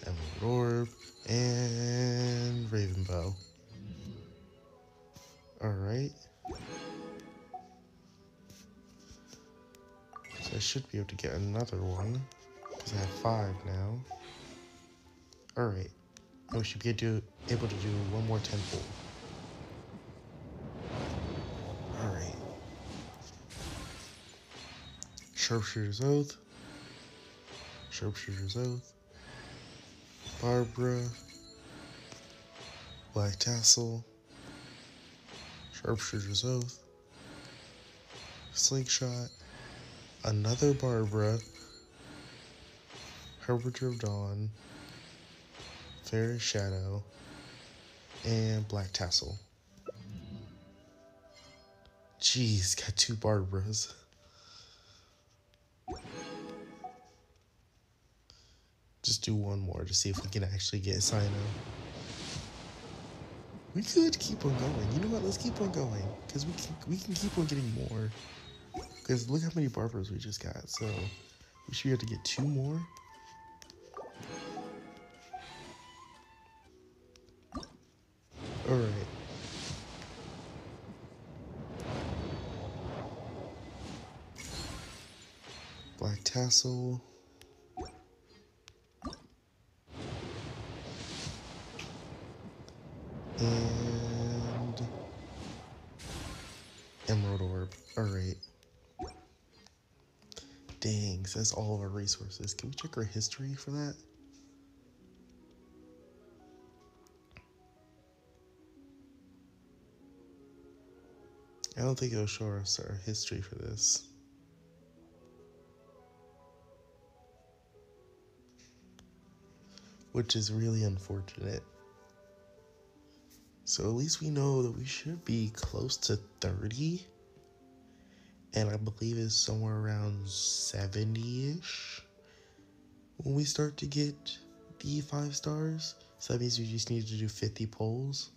A: Emerald Orb, and Ravenbow. Alright. So I should be able to get another one, because I have 5 now. Alright. Now we should be able to do one more tenfold. Alright. Sharpshooter's Oath. Sharpshooter's Oath. Barbara. Black Tassel. Sharpshooter's Oath. Slingshot. Another Barbara. Harbinger of Dawn. Fairy Shadow. And Black Tassel. Jeez, got 2 Barbaras. Just do one more to see if we can actually get Sino. We could keep on going. You know what? Let's keep on going. Because we can keep on getting more. Because look how many Barbaras we just got. So we should be able to get 2 more. Alright. Black Tassel. And Emerald Orb. Alright. Dang, so that's all of our resources. Can we check our history for that? I don't think it'll show us our history for this. Which is really unfortunate. So at least we know that we should be close to 30. And I believe it's somewhere around 70-ish when we start to get the 5 stars. So that means we just need to do 50 pulls.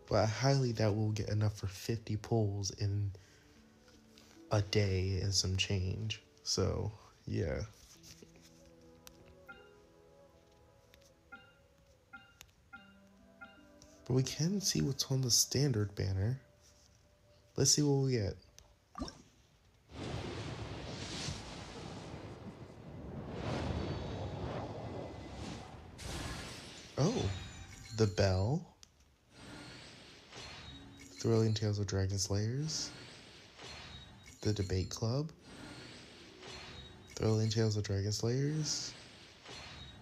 A: But I highly doubt we'll get enough for 50 pulls in a day and some change. So, yeah. But we can see what's on the standard banner. Let's see what we get. Oh, the Bell. Thrilling Tales of Dragon Slayers. The Debate Club. Thrilling Tales of Dragon Slayers.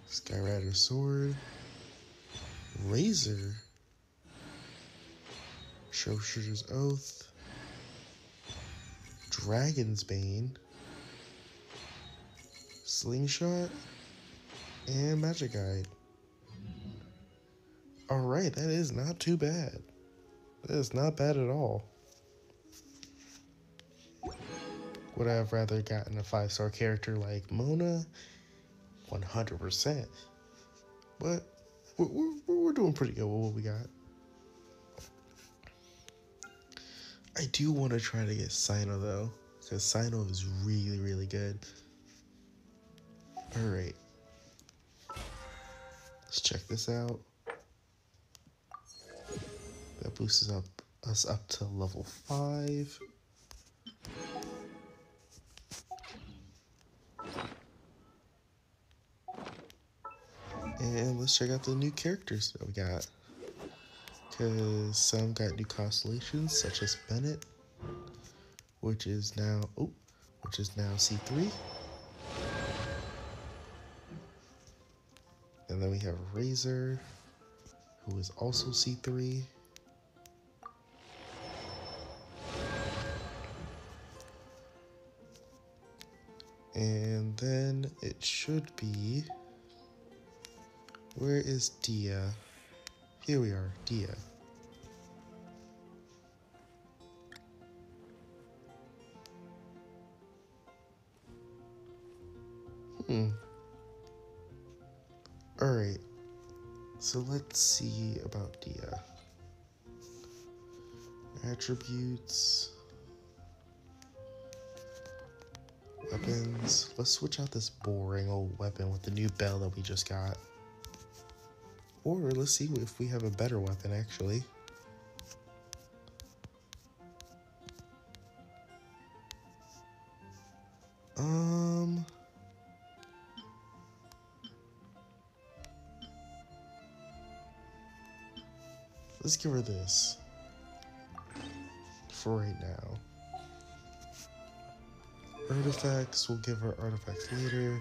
A: Skyrider Sword. Razor. Sharpshooter's Oath. Dragon's Bane. Slingshot. And Magic Guide. Alright, that is not too bad. That is not bad at all. Would I have rather gotten a 5-star character like Mona? 100%. But we're doing pretty good with what we got. I do want to try to get Sino though, because Sino is really, really good. Alright. Let's check this out. That boosts us up to level 5. And let's check out the new characters that we got. Because some got new constellations, such as Bennett, which is now C3. And then we have Razor, who is also C3. And then it should be, where is Dia? Here we are, Dia. Alright, so let's see about Dia. Attributes. Weapons. Let's switch out this boring old weapon with the new bell that we just got. Or let's see if we have a better weapon, actually. Let's give her this. For right now. Artifacts, we'll give her artifacts later.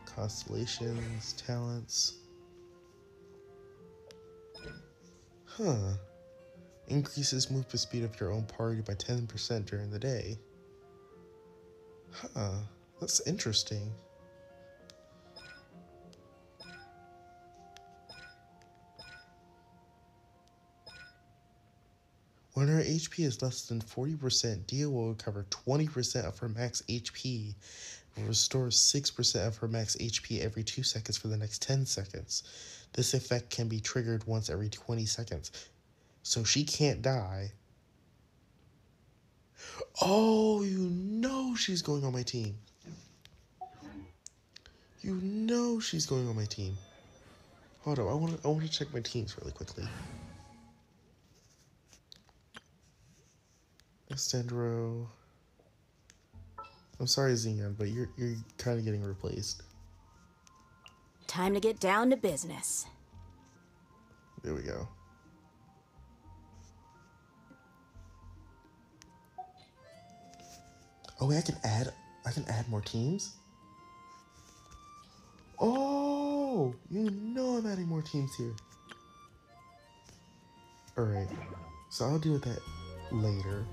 A: Constellations, talents. Increases movement speed of your own party by 10% during the day. That's interesting. When her HP is less than 40%, Dia will recover 20% of her max HP and restores 6% of her max HP every 2 seconds for the next 10 seconds. This effect can be triggered once every 20 seconds. So she can't die. Oh, you know she's going on my team. You know she's going on my team. Hold up, I want to check my teams really quickly. Estendro. I'm sorry, Xenon, but you're kind of getting replaced.
V: Time to get down to business.
A: There we go. Oh wait, I can add more teams? Oh, you know I'm adding more teams here. Alright, so I'll deal with that later.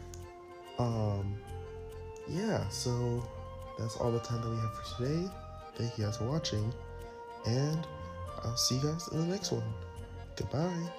A: Yeah, so that's all the time that we have for today. Thank you guys for watching, and I'll see you guys in the next one. Goodbye.